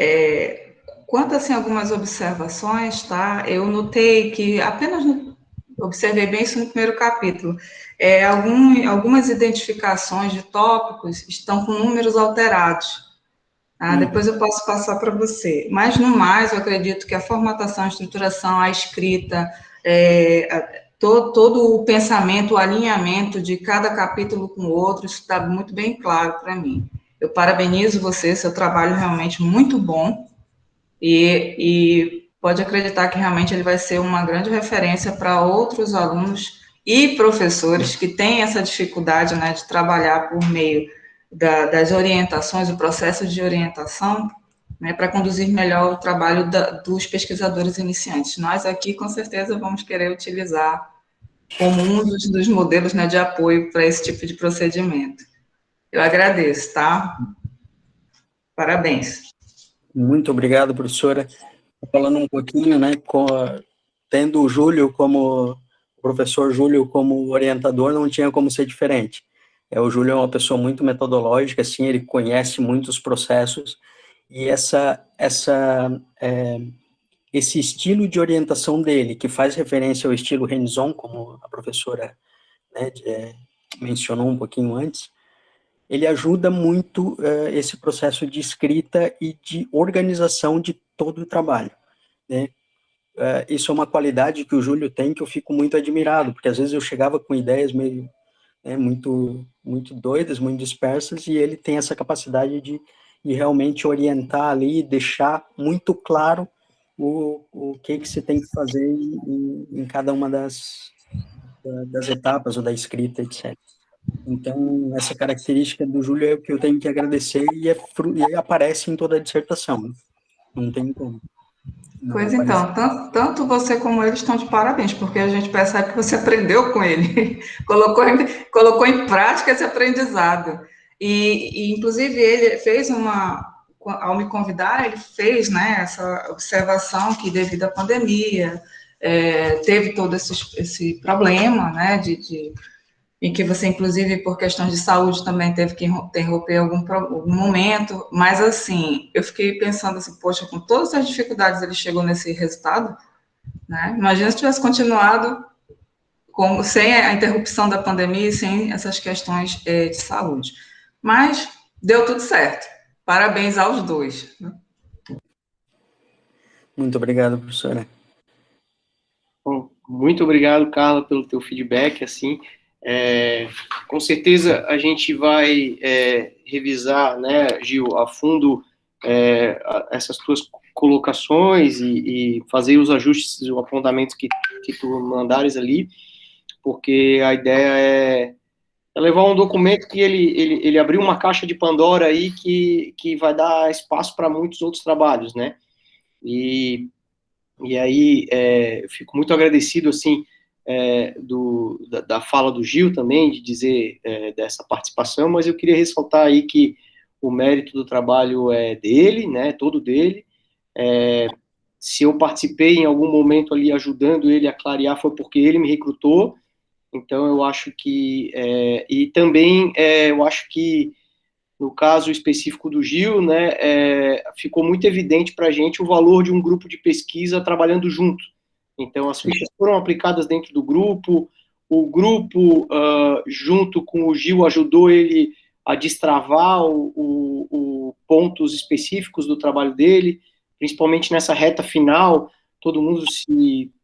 quanto assim algumas observações, tá? Eu notei que observei bem isso no primeiro capítulo. Algumas identificações de tópicos estão com números alterados. Tá? Depois eu posso passar para você. Mas, no mais, eu acredito que a formatação, a estruturação, a escrita, todo o pensamento, o alinhamento de cada capítulo com o outro, isso está muito bem claro para mim. Eu parabenizo você, seu trabalho é realmente muito bom, e pode acreditar que realmente ele vai ser uma grande referência para outros alunos e professores que têm essa dificuldade, né, de trabalhar por meio das orientações, o processo de orientação, né, para conduzir melhor o trabalho dos pesquisadores iniciantes. Nós aqui, com certeza, vamos querer utilizar como um dos modelos, né, de apoio para esse tipo de procedimento. Eu agradeço, tá? Parabéns. Muito obrigado, professora. Falando um pouquinho, né, tendo o professor Júlio como orientador, não tinha como ser diferente. O Júlio é uma pessoa muito metodológica, assim, ele conhece muitos processos, e esse estilo de orientação dele, que faz referência ao estilo hands-on, como a professora, né, mencionou um pouquinho antes, ele ajuda muito esse processo de escrita e de organização de todo o trabalho, né? Isso é uma qualidade que o Júlio tem, que eu fico muito admirado, porque às vezes eu chegava com ideias meio, né, muito doidas, muito dispersas, e ele tem essa capacidade de realmente orientar ali, deixar muito claro o que se tem que fazer em cada uma das etapas, ou da escrita, etc. Então, essa característica do Júlio é o que eu tenho que agradecer, e aparece em toda a dissertação. Não tem como. Pois então, tanto você como ele estão de parabéns, porque a gente percebe que você aprendeu com ele, colocou em prática esse aprendizado. Inclusive, ele fez ao me convidar, ele fez, né, essa observação que, devido à pandemia, teve todo esse problema, né, em que você, inclusive, por questões de saúde, também teve que interromper algum momento, mas, assim, eu fiquei pensando assim, poxa, com todas as dificuldades ele chegou nesse resultado, né? Imagina se tivesse continuado sem a interrupção da pandemia e sem essas questões de saúde. Mas deu tudo certo. Parabéns aos dois. Muito obrigado, professora. Bom, muito obrigado, Carla, pelo teu feedback, assim, com certeza a gente vai revisar, né, Gil, a fundo essas tuas colocações e fazer os ajustes, os apontamentos que tu mandares ali, porque a ideia é levar um documento que ele abriu uma caixa de Pandora aí que vai dar espaço para muitos outros trabalhos, né? E aí, eu fico muito agradecido, assim, da fala do Gil também, de dizer dessa participação, mas eu queria ressaltar aí que o mérito do trabalho é dele, né, todo dele. Se eu participei em algum momento ali ajudando ele a clarear, foi porque ele me recrutou, então eu acho que, e também eu acho que no caso específico do Gil, né, ficou muito evidente para a gente o valor de um grupo de pesquisa trabalhando junto. Então, as fichas foram aplicadas dentro do grupo, o grupo, junto com o Gil, ajudou ele a destravar pontos específicos do trabalho dele, principalmente nessa reta final, todo mundo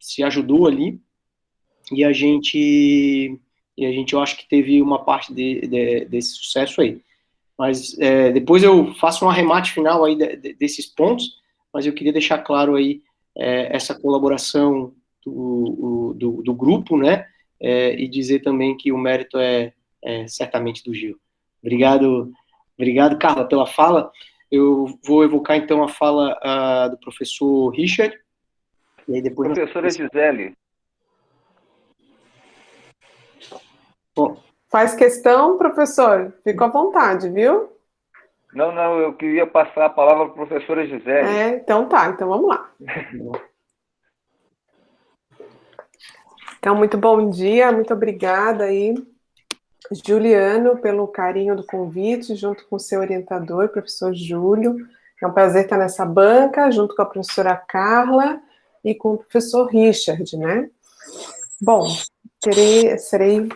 se ajudou ali, e a gente, eu acho que teve uma parte desse sucesso aí. Mas depois eu faço um arremate final aí desses pontos, mas eu queria deixar claro aí essa colaboração do grupo, né, e dizer também que o mérito é certamente do Gil. Obrigado, Carla, pela fala. Eu vou evocar então a fala do professor Richard, e aí depois... Professora Gisele. Bom, faz questão, professor? Fica à vontade, viu? Não, eu queria passar a palavra para a professora Gisele. Então tá, então vamos lá. Então, muito bom dia, muito obrigada aí, Juliano, pelo carinho do convite, junto com o seu orientador, professor Júlio. É um prazer estar nessa banca, junto com a professora Carla e com o professor Richard, né? Bom, serei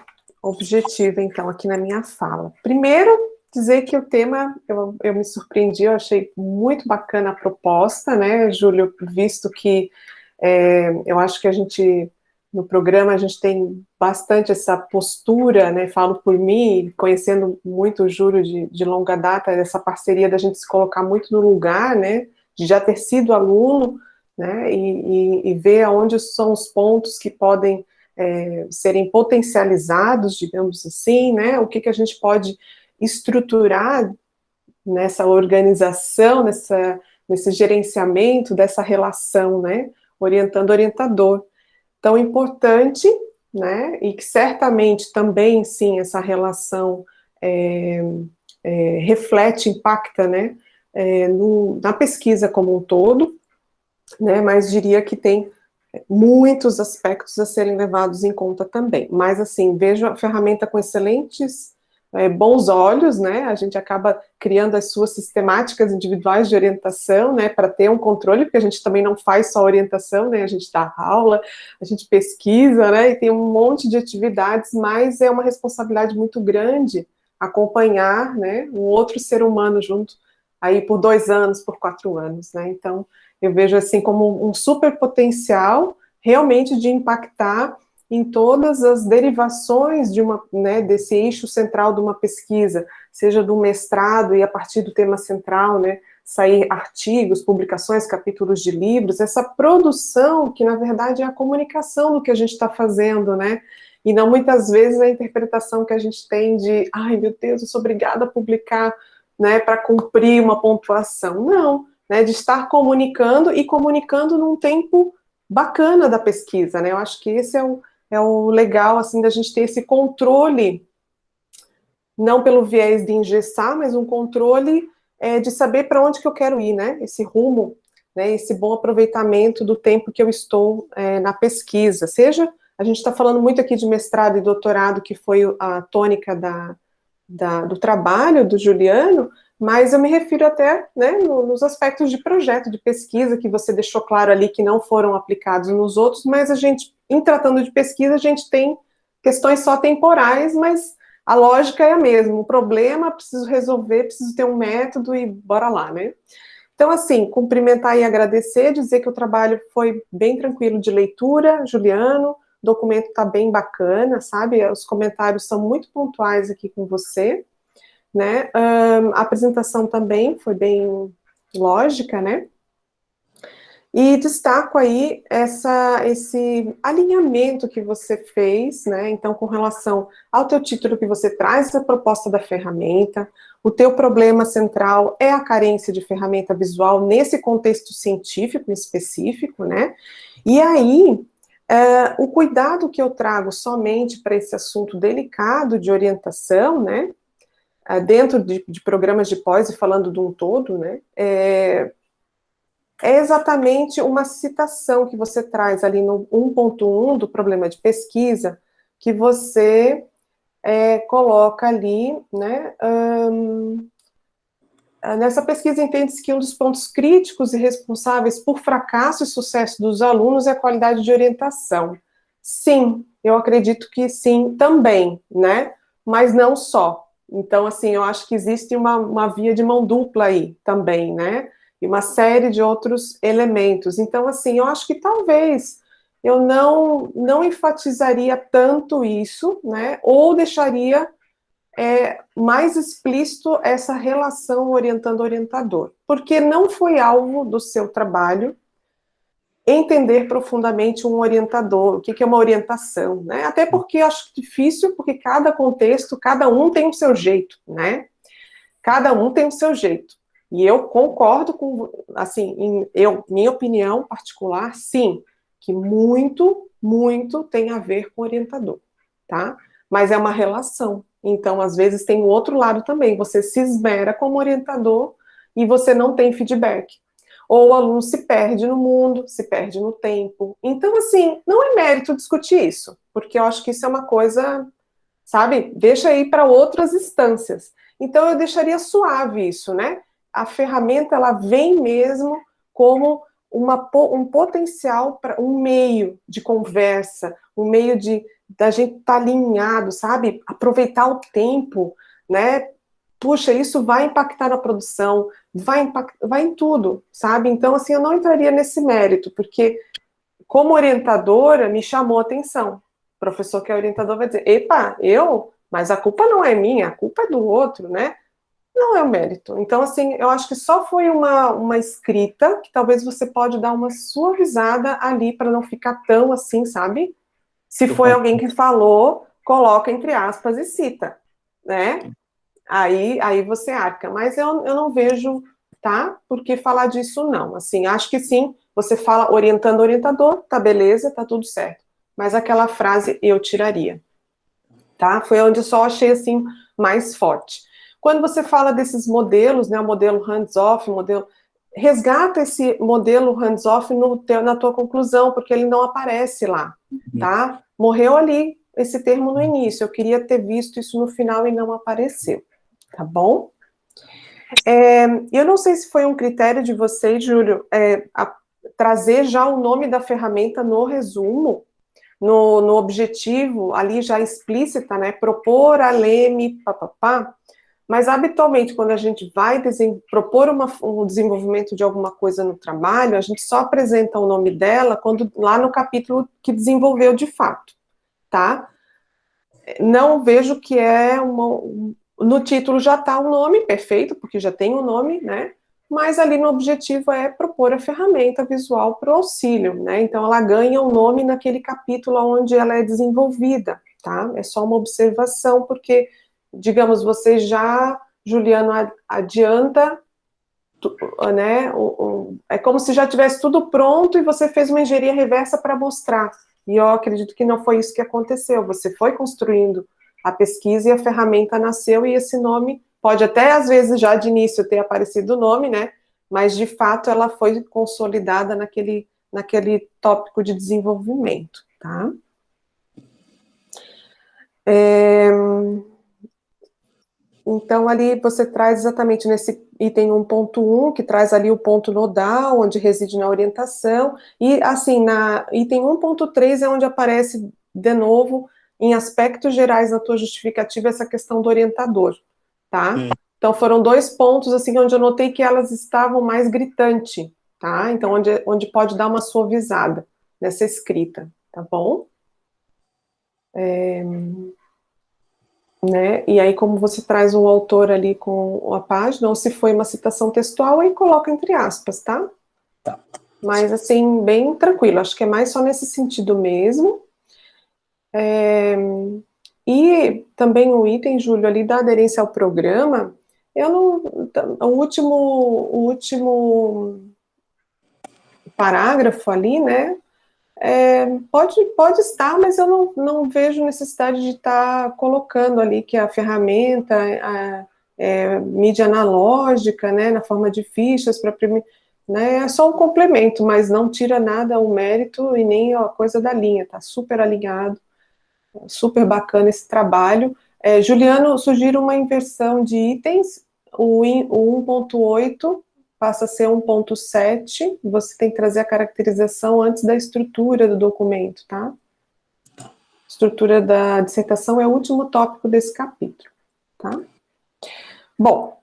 objetiva, então, aqui na minha fala. Primeiro, dizer que o tema, eu me surpreendi, eu achei muito bacana a proposta, né, Júlio, visto que eu acho que a gente, no programa, a gente tem bastante essa postura, né, falo por mim, conhecendo muito o Júlio de longa data, essa parceria da gente se colocar muito no lugar, né, de já ter sido aluno, né, e ver aonde são os pontos que podem serem potencializados, digamos assim, né, o que a gente pode estruturar nessa organização, nesse gerenciamento dessa relação, né, orientando-orientador, tão importante, né, e que certamente também, sim, essa relação reflete, impacta, né, na pesquisa como um todo, né, mas diria que tem muitos aspectos a serem levados em conta também. Mas, assim, vejo a ferramenta com excelentes, bons olhos, né, a gente acaba criando as suas sistemáticas individuais de orientação, né, para ter um controle, porque a gente também não faz só orientação, né, a gente dá aula, a gente pesquisa, né, e tem um monte de atividades, mas é uma responsabilidade muito grande acompanhar, né, um outro ser humano junto, aí por 2 anos, por 4 anos, né, então eu vejo assim como um super potencial realmente de impactar em todas as derivações de né, desse eixo central de uma pesquisa, seja do mestrado e a partir do tema central, né, sair artigos, publicações, capítulos de livros, essa produção que na verdade é a comunicação do que a gente está fazendo, né, e não muitas vezes a interpretação que a gente tem de, ai meu Deus, eu sou obrigada a publicar, né, para cumprir uma pontuação, não, né, de estar comunicando e comunicando num tempo bacana da pesquisa, né, eu acho que esse é o legal, assim, da gente ter esse controle, não pelo viés de engessar, mas um controle de saber para onde que eu quero ir, né, esse rumo, né, esse bom aproveitamento do tempo que eu estou na pesquisa, seja, a gente está falando muito aqui de mestrado e doutorado, que foi a tônica do trabalho do Juliano, mas eu me refiro até, né, nos aspectos de projeto, de pesquisa, que você deixou claro ali que não foram aplicados nos outros, mas a gente, em tratando de pesquisa, a gente tem questões só temporais, mas a lógica é a mesma. O problema, preciso resolver, preciso ter um método e bora lá, né? Então, assim, cumprimentar e agradecer, dizer que o trabalho foi bem tranquilo de leitura, Juliano, o documento está bem bacana, sabe? Os comentários são muito pontuais aqui com você, né? A apresentação também foi bem lógica, né? E destaco aí esse alinhamento que você fez, né? Então, com relação ao teu título que você traz, a proposta da ferramenta, o teu problema central é a carência de ferramenta visual nesse contexto científico específico, né? E aí, o cuidado que eu trago somente para esse assunto delicado de orientação, né? Dentro de programas de pós e falando de um todo, né, é exatamente uma citação que você traz ali no 1.1 do problema de pesquisa, que você coloca ali, né, nessa pesquisa entende-se que um dos pontos críticos e responsáveis por fracasso e sucesso dos alunos é a qualidade de orientação. Sim, eu acredito que sim, também, né, mas não só. Então, assim, eu acho que existe uma via de mão dupla aí também, né? E uma série de outros elementos. Então, assim, eu acho que talvez eu não enfatizaria tanto isso, né? Ou deixaria mais explícito essa relação orientando-orientador. Porque não foi alvo do seu trabalho entender profundamente um orientador, o que é uma orientação, né? Até porque eu acho difícil, porque cada contexto, cada um tem o seu jeito, né? Cada um tem o seu jeito. E eu concordo com, assim, minha opinião particular, sim, que muito, muito tem a ver com orientador, tá? Mas é uma relação. Então, às vezes, tem o outro lado também. Você se esmera como orientador e você não tem feedback. Ou o aluno se perde no mundo, se perde no tempo. Então, assim, não é mérito discutir isso, porque eu acho que isso é uma coisa, sabe, deixa aí para outras instâncias. Então, eu deixaria suave isso, né? A ferramenta, ela vem mesmo como um potencial, para um meio de conversa, um meio da gente estar alinhado, sabe? Aproveitar o tempo, né? Puxa, isso vai impactar na produção, vai em tudo, sabe? Então, assim, eu não entraria nesse mérito, porque como orientadora, me chamou a atenção. O professor que é orientador vai dizer, epa, mas a culpa não é minha, a culpa é do outro, né? Não é o mérito. Então, assim, eu acho que só foi uma escrita, que talvez você pode dar uma suavizada ali, para não ficar tão assim, sabe? Se foi alguém que falou, coloca entre aspas e cita, né? Aí você arca, mas eu não vejo tá? Porque falar disso não. Assim, acho que sim, você fala orientando o orientador, tá beleza, tá tudo certo. Mas aquela frase eu tiraria, tá? Foi onde eu só achei, assim, mais forte. Quando você fala desses modelos, né, o modelo hands-off, resgata esse modelo hands-off na tua conclusão, porque ele não aparece lá, tá? Morreu ali esse termo no início, eu queria ter visto isso no final e não apareceu, tá bom? Eu não sei se foi um critério de vocês, Júlio, trazer já o nome da ferramenta no resumo, no objetivo, ali já explícita, né, propor a LEME, papapá, mas habitualmente quando a gente vai propor um desenvolvimento de alguma coisa no trabalho, a gente só apresenta o nome dela lá no capítulo que desenvolveu de fato, tá? Não vejo que no título já está o nome, perfeito, porque já tem o nome, né? Mas ali no objetivo é propor a ferramenta visual para o auxílio, né? Então ela ganha um nome naquele capítulo onde ela é desenvolvida, tá? É só uma observação, porque, digamos, você já, Juliano, adianta, né? É como se já tivesse tudo pronto e você fez uma engenharia reversa para mostrar. E eu acredito que não foi isso que aconteceu. Você foi construindo a pesquisa e a ferramenta nasceu, e esse nome pode até, às vezes, já de início ter aparecido o nome, né? Mas, de fato, ela foi consolidada naquele tópico de desenvolvimento, tá? Então, ali você traz exatamente nesse item 1.1, que traz ali o ponto nodal, onde reside na orientação, e, assim, na item 1.3 é onde aparece, de novo, em aspectos gerais da tua justificativa, essa questão do orientador, tá? Então, foram 2 pontos, assim, onde eu notei que elas estavam mais gritante, tá? Então, onde pode dar uma suavizada nessa escrita, tá bom? Né? E aí, como você traz o autor ali com a página, ou se foi uma citação textual, aí coloca entre aspas, tá? Tá. Mas, assim, bem tranquilo, acho que é mais só nesse sentido mesmo. E também o item, Júlio, ali da aderência ao programa, o último parágrafo ali, né, pode estar, mas eu não vejo necessidade de estar colocando ali que a ferramenta, mídia analógica, né, na forma de fichas para imprimir, né, é só um complemento, mas não tira nada o mérito e nem a coisa da linha, tá super alinhado, super bacana esse trabalho. Juliano, sugiro uma inversão de itens, o 1.8 passa a ser 1.7, você tem que trazer a caracterização antes da estrutura do documento, tá? Estrutura da dissertação é o último tópico desse capítulo, tá? Bom,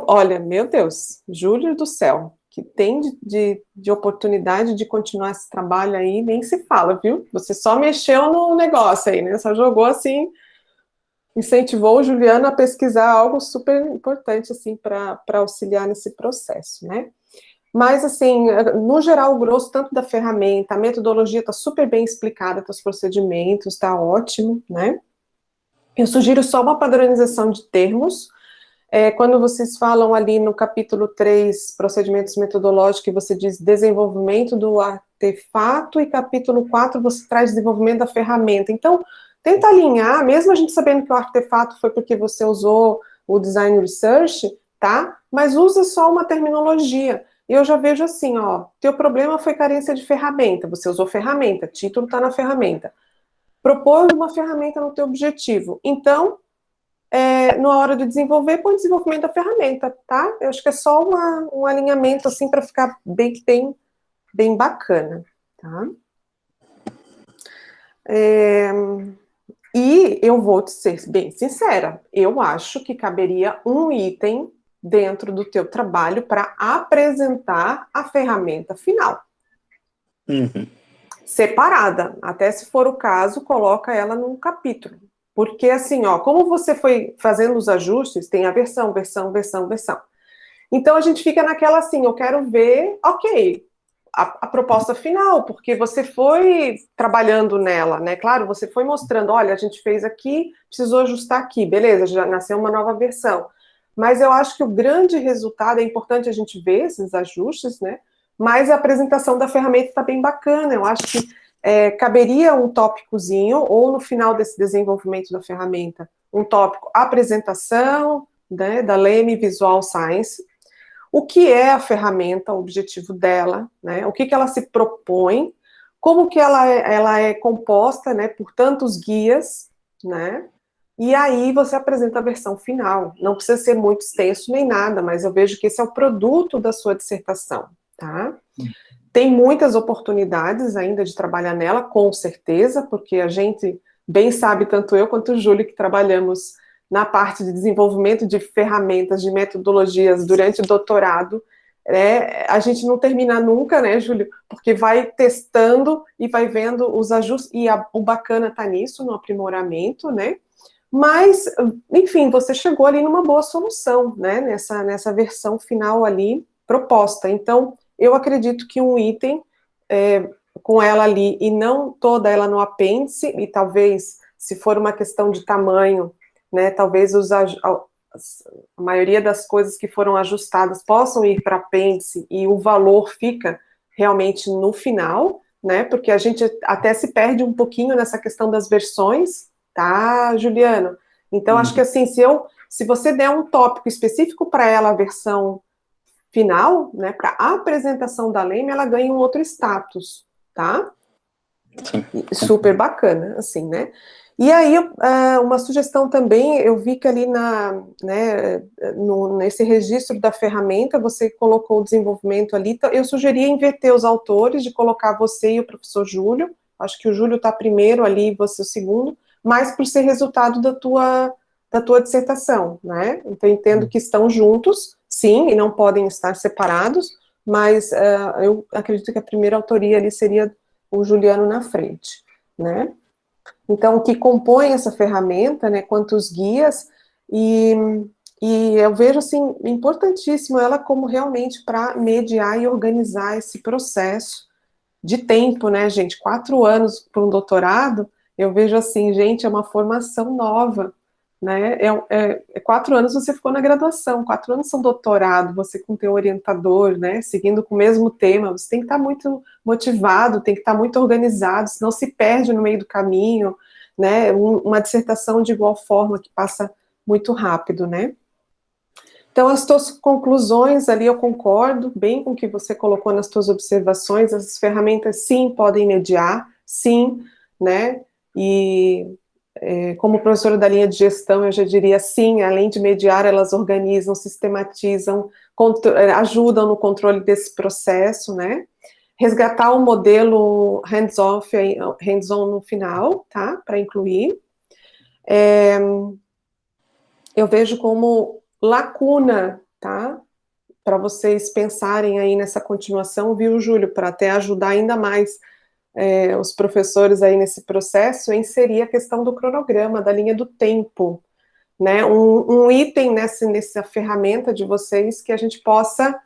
olha, meu Deus, Júlio do céu, que tem de oportunidade de continuar esse trabalho aí, nem se fala, viu? Você só mexeu no negócio aí, né? Só jogou assim, incentivou o Juliano a pesquisar algo super importante, assim, para auxiliar nesse processo, né? Mas, assim, no geral, o grosso, tanto da ferramenta, a metodologia está super bem explicada, os procedimentos, está ótimo, né? Eu sugiro só uma padronização de termos. Quando vocês falam ali no capítulo 3, procedimentos metodológicos, que você diz desenvolvimento do artefato, e capítulo 4 você traz desenvolvimento da ferramenta. Então, tenta alinhar, mesmo a gente sabendo que o artefato foi porque você usou o design research, tá? Mas usa só uma terminologia. E eu já vejo assim, ó, teu problema foi carência de ferramenta, você usou ferramenta, título tá na ferramenta. Propor uma ferramenta no teu objetivo. Então, na hora de desenvolver, põe desenvolvimento da ferramenta, tá? Eu acho que é só um alinhamento, assim, para ficar bem bacana, tá? E eu vou te ser bem sincera, eu acho que caberia um item dentro do teu trabalho para apresentar a ferramenta final. Separada, até se for o caso, coloca ela num capítulo. Porque assim, ó, como você foi fazendo os ajustes, tem a versão. Então a gente fica naquela assim, eu quero ver, ok, a proposta final, porque você foi trabalhando nela, né? Claro, você foi mostrando, olha, a gente fez aqui, precisou ajustar aqui, beleza, já nasceu uma nova versão. mas eu acho que o grande resultado, é importante a gente ver esses ajustes, né? Mas a apresentação da ferramenta está bem bacana, eu acho que caberia um tópicozinho, ou no final desse desenvolvimento da ferramenta, um tópico apresentação, né, da Leme Visual Science, o que é a ferramenta, o objetivo dela, né, o que ela se propõe, como que ela é composta, né, por tantos guias, né, e aí você apresenta a versão final. Não precisa ser muito extenso nem nada, mas eu vejo que esse é o produto da sua dissertação, tá? Tem muitas oportunidades ainda de trabalhar nela, com certeza, porque a gente bem sabe, tanto eu quanto o Júlio, que trabalhamos na parte de desenvolvimento de ferramentas, de metodologias durante o doutorado, a gente não termina nunca, né, Júlio? Porque vai testando e vai vendo os ajustes, e o bacana está nisso, no aprimoramento, né? Mas, enfim, você chegou ali numa boa solução, né, nessa versão final ali proposta. Então, eu acredito que um item com ela ali, e não toda ela no apêndice, e talvez, se for uma questão de tamanho, né, talvez a maioria das coisas que foram ajustadas possam ir para apêndice, e o valor fica realmente no final, né, porque a gente até se perde um pouquinho nessa questão das versões, tá, Juliano? Então, acho que assim, se você der um tópico específico para ela, a versão final, né, para a apresentação da Leme, ela ganha um outro status, tá? Sim. Super bacana, assim, né? E aí, uma sugestão também, eu vi que ali nesse registro da ferramenta, você colocou o desenvolvimento ali, eu sugeria inverter os autores, de colocar você e o professor Júlio, acho que o Júlio está primeiro ali, e você o segundo, mas por ser resultado da tua dissertação, né? Então, entendo que estão juntos, sim, e não podem estar separados, mas eu acredito que a primeira autoria ali seria o Juliano na frente, né? Então, o que compõe essa ferramenta, né, quantos guias, e eu vejo, assim, importantíssimo ela como realmente para mediar e organizar esse processo de tempo, né, gente? 4 anos para um doutorado, eu vejo assim, gente, é uma formação nova, né? 4 anos você ficou na graduação, 4 anos são doutorado, você com teu orientador, né? Seguindo com o mesmo tema, você tem que estar muito motivado, tem que estar muito organizado, senão se perde no meio do caminho, né? Uma dissertação de igual forma que passa muito rápido, né? Então, as tuas conclusões ali, eu concordo bem com o que você colocou nas tuas observações, as ferramentas, sim, podem mediar, sim, né, e como professora da linha de gestão, eu já diria, sim, além de mediar, elas organizam, sistematizam, ajudam no controle desse processo, né, resgatar o modelo hands-on no final, tá, para incluir. Eu vejo como lacuna, tá? Para vocês pensarem aí nessa continuação, viu, Júlio? Para até ajudar ainda mais os professores aí nesse processo, inserir a questão do cronograma, da linha do tempo, né? Um item nessa ferramenta de vocês que a gente possa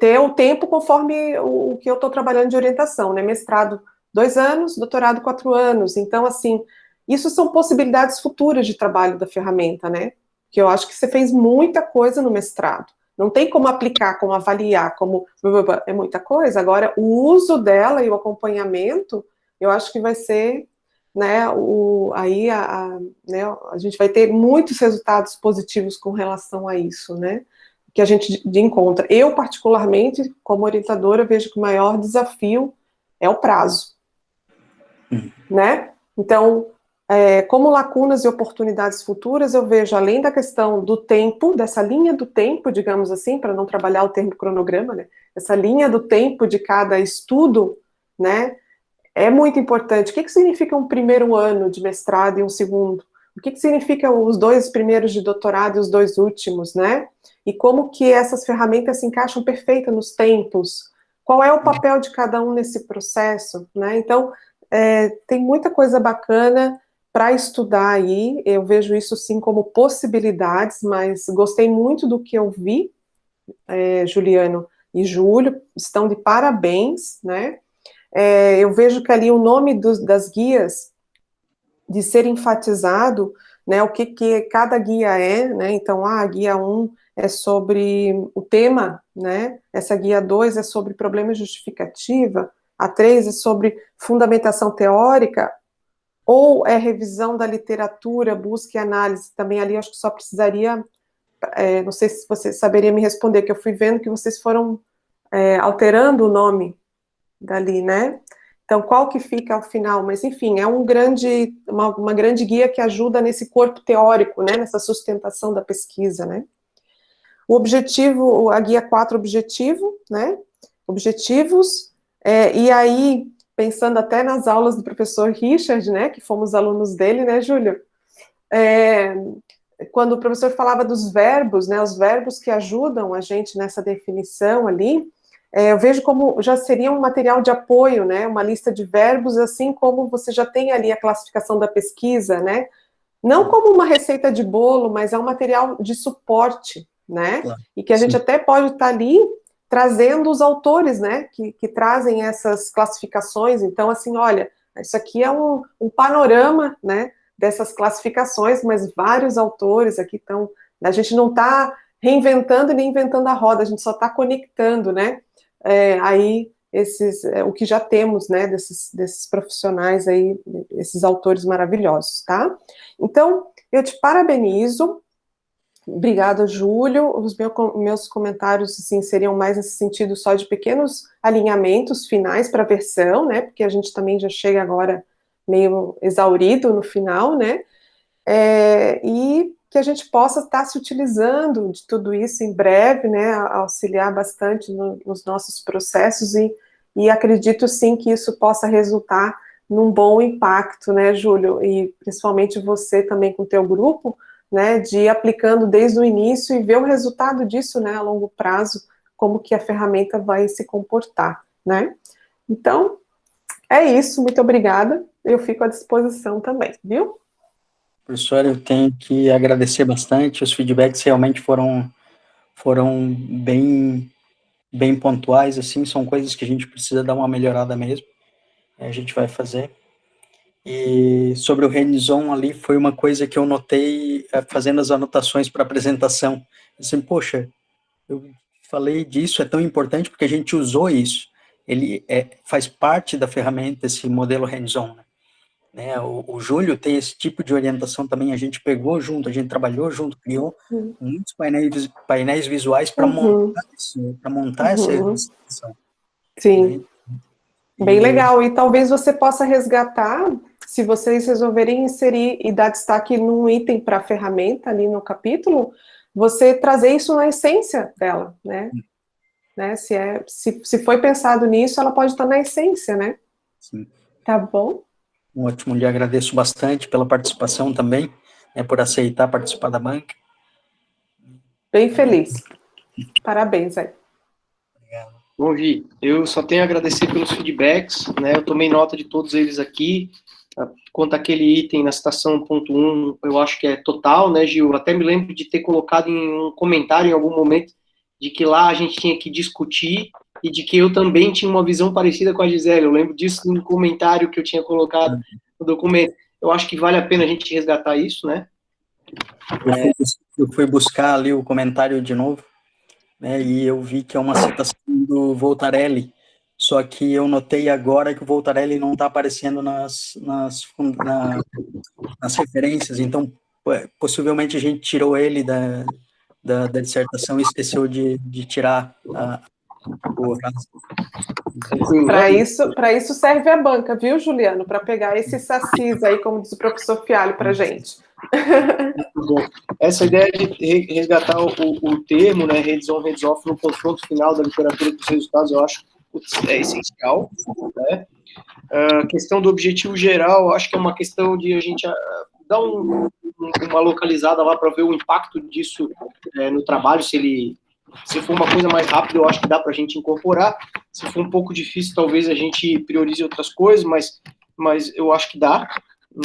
ter o tempo conforme o que eu estou trabalhando de orientação, né? Mestrado 2 anos, doutorado 4 anos. Então, assim, isso são possibilidades futuras de trabalho da ferramenta, né? Que eu acho que você fez muita coisa no mestrado. Não tem como aplicar, como avaliar, como... É muita coisa. Agora, o uso dela e o acompanhamento, eu acho que vai ser, né, né, a gente vai ter muitos resultados positivos com relação a isso, né? Que a gente encontra. Eu, particularmente, como orientadora, vejo que o maior desafio é o prazo, né? Então, como lacunas e oportunidades futuras, eu vejo, além da questão do tempo, dessa linha do tempo, digamos assim, para não trabalhar o termo cronograma, né? Essa linha do tempo de cada estudo, né? É muito importante. O que significa um primeiro ano de mestrado e um segundo? O que significa os 2 primeiros de doutorado e os 2 últimos, né? E como que essas ferramentas se encaixam perfeita nos tempos? Qual é o papel de cada um nesse processo, né? Então, tem muita coisa bacana para estudar aí, eu vejo isso sim como possibilidades, mas gostei muito do que eu vi, Juliano e Júlio, estão de parabéns, né? Eu vejo que ali o nome das guias, de ser enfatizado, né, o que cada guia é, né, então a guia 1 é sobre o tema, né, essa guia 2 é sobre problema e justificativa, a 3 é sobre fundamentação teórica, ou é revisão da literatura, busca e análise, também ali acho que só precisaria, não sei se você saberia me responder, que eu fui vendo que vocês foram alterando o nome dali, né? Então, qual que fica ao final? Mas, enfim, é uma grande guia que ajuda nesse corpo teórico, né? Nessa sustentação da pesquisa, né? O objetivo, a guia 4, objetivo, né? Objetivos, e aí, pensando até nas aulas do professor Richard, né? Que fomos alunos dele, né, Júlio? Quando o professor falava dos verbos, né? Os verbos que ajudam a gente nessa definição ali, eu vejo como já seria um material de apoio, né, uma lista de verbos, assim como você já tem ali a classificação da pesquisa, né, não como uma receita de bolo, mas é um material de suporte, né, claro. E que a gente até pode estar ali trazendo os autores, né, que trazem essas classificações. Então, assim, olha, isso aqui é um panorama, né, dessas classificações, mas vários autores aqui estão, a gente não está reinventando e nem inventando a roda, a gente só está conectando, né, aí o que já temos, né, desses profissionais aí, esses autores maravilhosos, tá? Então, eu te parabenizo, obrigada, Júlio, os meus comentários, assim, seriam mais nesse sentido só de pequenos alinhamentos finais para a versão, né, porque a gente também já chega agora meio exaurido no final, né, e que a gente possa estar se utilizando de tudo isso em breve, né, auxiliar bastante nos nossos processos, e acredito sim que isso possa resultar num bom impacto, né, Júlio, e principalmente você também com o teu grupo, né, de ir aplicando desde o início e ver o resultado disso, né, a longo prazo, como que a ferramenta vai se comportar, né. Então, é isso, muito obrigada, eu fico à disposição também, viu? Professor, eu tenho que agradecer bastante, os feedbacks realmente foram bem pontuais, assim, são coisas que a gente precisa dar uma melhorada mesmo, a gente vai fazer. E sobre o hands-on ali, foi uma coisa que eu notei fazendo as anotações para a apresentação, assim, poxa, eu falei disso, é tão importante porque a gente usou isso, ele faz parte da ferramenta, esse modelo hands-on, né? O Júlio tem esse tipo de orientação também, a gente pegou junto, a gente trabalhou junto, criou muitos painéis visuais para montar essa ilustração. Sim, né? Bem legal, e talvez você possa resgatar, se vocês resolverem inserir e dar destaque num item para a ferramenta ali no capítulo, você trazer isso na essência dela, né? Se foi pensado nisso, ela pode estar na essência, né? Sim. Tá bom? Ótimo, lhe agradeço bastante pela participação também, por aceitar participar da banca. Bem feliz. Parabéns aí. Obrigado. Bom, Vi, eu só tenho a agradecer pelos feedbacks, né? Eu tomei nota de todos eles aqui. Quanto àquele item na citação 1.1, eu acho que é total, né, Gil? Eu até me lembro de ter colocado em um comentário em algum momento de que lá a gente tinha que discutir e de que eu também tinha uma visão parecida com a Gisele. Eu lembro disso no comentário que eu tinha colocado no documento. Eu acho que vale a pena a gente resgatar isso, né? Eu fui buscar ali o comentário de novo, né, e eu vi que é uma citação do Voltarelli, só que eu notei agora que o Voltarelli não está aparecendo nas referências, então possivelmente a gente tirou ele da dissertação e esqueceu de tirar Para isso serve a banca, viu, Juliano? Para pegar esse sacis aí, como diz o professor Fialho para a gente. Bom, essa ideia de resgatar o termo, né, hands-on, hands-off, no confronto final da literatura com os resultados, eu acho essencial, né? A questão do objetivo geral, eu acho que é uma questão de a gente dar uma localizada lá para ver o impacto disso no trabalho, se for uma coisa mais rápida, eu acho que dá para a gente incorporar. Se for um pouco difícil, talvez a gente priorize outras coisas, mas eu acho que dá,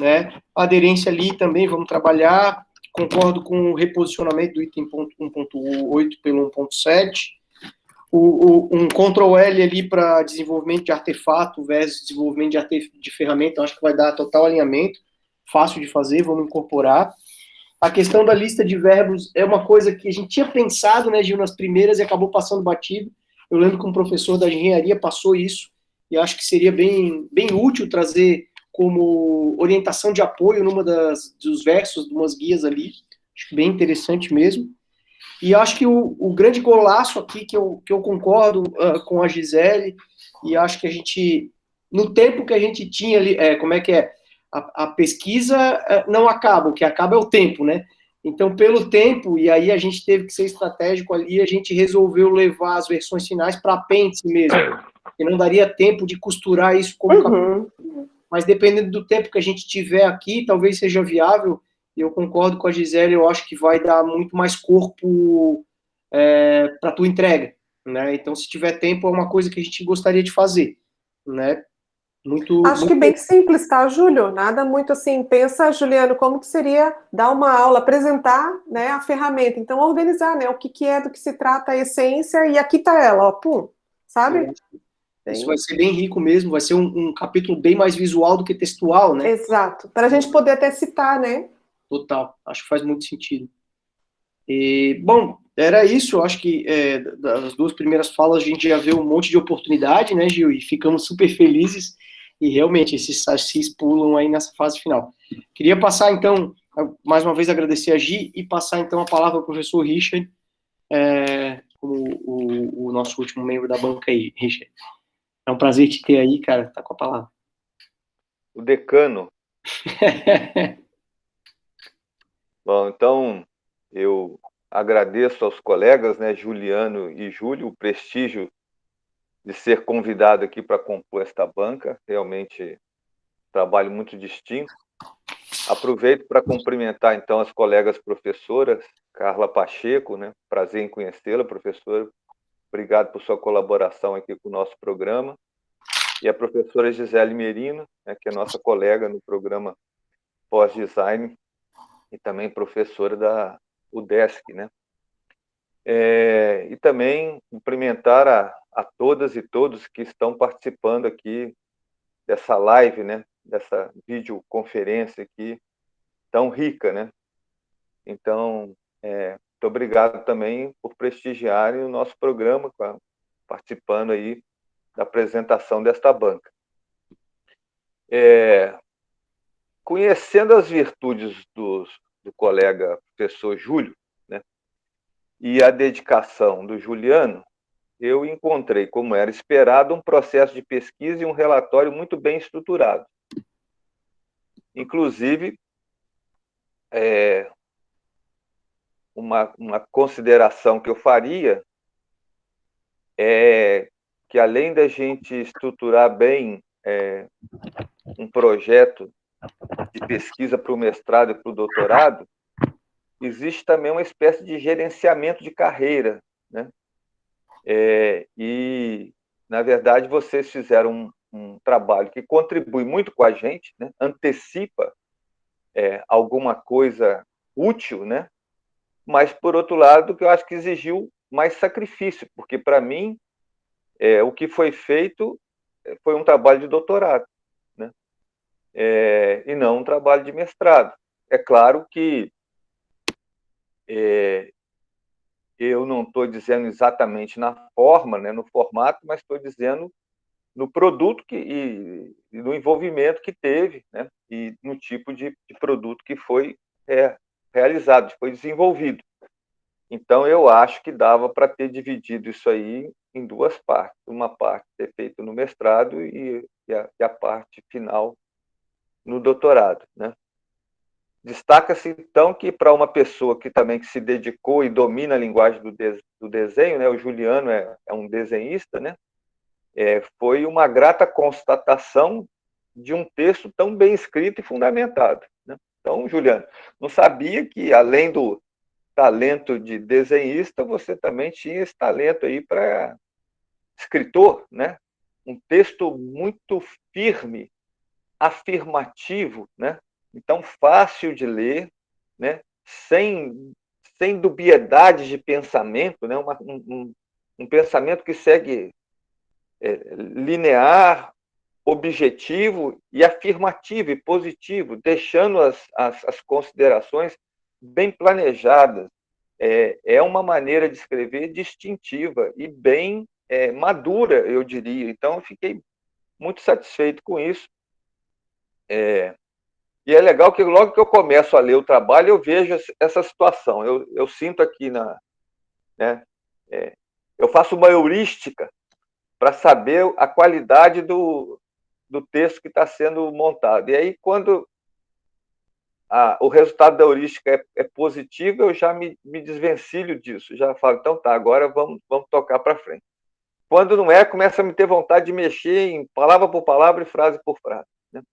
né? A aderência ali também, vamos trabalhar. Concordo com o reposicionamento do item 1.8 pelo 1.7. Um Ctrl-L ali para desenvolvimento de artefato versus desenvolvimento de ferramenta, eu acho que vai dar total alinhamento, fácil de fazer, vamos incorporar. a questão da lista de verbos é uma coisa que a gente tinha pensado, né, Gil, nas primeiras e acabou passando batido. Eu lembro que um professor da engenharia passou isso, e acho que seria bem, bem útil trazer como orientação de apoio numa dos versos, de umas guias ali. Acho bem interessante mesmo. E acho que o grande golaço aqui, que eu concordo com a Gisele, e acho que a gente, no tempo que a gente tinha ali, como é que é? A pesquisa não acaba, o que acaba é o tempo, né? Então, pelo tempo, e aí a gente teve que ser estratégico ali, a gente resolveu levar as versões finais para apêndice mesmo, porque não daria tempo de costurar isso como capítulo. Mas dependendo do tempo que a gente tiver aqui, talvez seja viável. Eu concordo com a Gisele, eu acho que vai dar muito mais corpo para a tua entrega, né? Então, se tiver tempo, é uma coisa que a gente gostaria de fazer, né? Acho que bem simples, tá, Júlio? Nada muito assim. Pensa, Juliano, como que seria dar uma aula, apresentar, né, a ferramenta. Então, organizar, né, o que que é, do que se trata a essência, e aqui tá ela, ó, pum, sabe? Isso vai ser bem rico mesmo, vai ser um capítulo bem mais visual do que textual, né? Exato, para a gente poder até citar, né? Total, acho que faz muito sentido. E, bom, era isso, eu acho que das duas primeiras falas a gente já viu um monte de oportunidade, né, Gil, e ficamos super felizes, e realmente esses sacis pulam aí nessa fase final. Queria passar, então, mais uma vez agradecer a Gi, e passar, então, a palavra ao professor Richard, como o nosso último membro da banca aí, Richard. É um prazer te ter aí, cara, tá com a palavra. O decano. Bom, então, eu agradeço aos colegas, né, Juliano e Júlio, o prestígio de ser convidado aqui para compor esta banca, realmente trabalho muito distinto. Aproveito para cumprimentar, então, as colegas professoras, Carla Pacheco, né, prazer em conhecê-la, professora, obrigado por sua colaboração aqui com o nosso programa, e a professora Gisele Merino, né, que é nossa colega no programa Pós-Design, e também professora da UDESC, né? E também cumprimentar a todas e todos que estão participando aqui dessa live, né? Dessa videoconferência aqui tão rica, né? Então, muito obrigado também por prestigiarem o nosso programa, participando aí da apresentação desta banca. Conhecendo as virtudes do colega professor Júlio, né, e a dedicação do Juliano, eu encontrei, como era esperado, um processo de pesquisa e um relatório muito bem estruturado. Inclusive, uma consideração que eu faria é que, além da gente estruturar bem um projeto de pesquisa para o mestrado e para o doutorado, existe também uma espécie de gerenciamento de carreira, né? E, na verdade, vocês fizeram um trabalho que contribui muito com a gente, né? Antecipa alguma coisa útil, né? Mas, por outro lado, que eu acho que exigiu mais sacrifício, porque, para mim, o que foi feito foi um trabalho de doutorado, né? E não um trabalho de mestrado. É claro que eu não estou dizendo exatamente na forma, né, no formato, mas estou dizendo no produto e no envolvimento que teve, né, e no tipo de produto que foi realizado, foi desenvolvido. Então, eu acho que dava para ter dividido isso aí em duas partes. Uma parte ter feito no mestrado e a parte final no doutorado, né? Destaca-se, então, que para uma pessoa que também se dedicou e domina a linguagem do desenho, né, o Juliano é um desenhista, né, foi uma grata constatação de um texto tão bem escrito e fundamentado, né? Então, Juliano, não sabia que, além do talento de desenhista, você também tinha esse talento aí para escritor, né? Um texto muito firme, afirmativo, né? Então, fácil de ler, né? Sem dubiedade de pensamento, né? Um pensamento que segue linear, objetivo e afirmativo e positivo, deixando as considerações bem planejadas, é uma maneira de escrever distintiva e bem madura, eu diria. Então, eu fiquei muito satisfeito com isso. E é legal que logo que eu começo a ler o trabalho, eu vejo essa situação. Eu sinto aqui né, eu faço uma heurística para saber a qualidade do texto que está sendo montado. E aí, quando o resultado da heurística é positivo, eu já me desvencilho disso. Já falo, então tá, agora vamos tocar para frente. Quando não é, começa a me ter vontade de mexer em palavra por palavra e frase por frase. Né?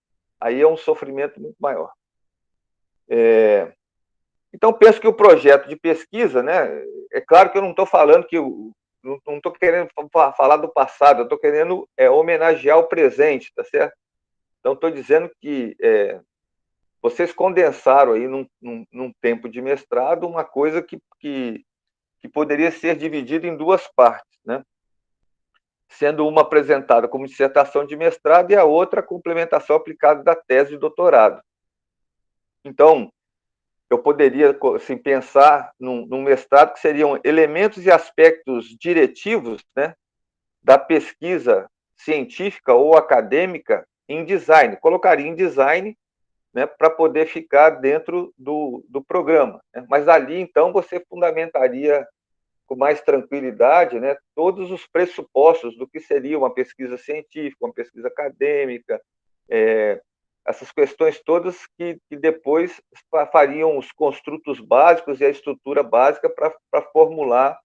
Aí é um sofrimento muito maior. Então, penso que o projeto de pesquisa, né, é claro que eu não estou falando que não estou querendo falar do passado, eu estou querendo homenagear o presente, tá certo? Então, estou dizendo que vocês condensaram aí num tempo de mestrado uma coisa que poderia ser dividida em duas partes, né? Sendo uma apresentada como dissertação de mestrado e a outra a complementação aplicada da tese de doutorado. Então, eu poderia assim, pensar num mestrado que seriam elementos e aspectos diretivos, né, da pesquisa científica ou acadêmica em design. Colocaria em design, né, para poder ficar dentro do programa. Né? Mas ali, então, você fundamentaria com mais tranquilidade, né, todos os pressupostos do que seria uma pesquisa científica, uma pesquisa acadêmica, essas questões todas que depois fariam os construtos básicos e a estrutura básica para formular,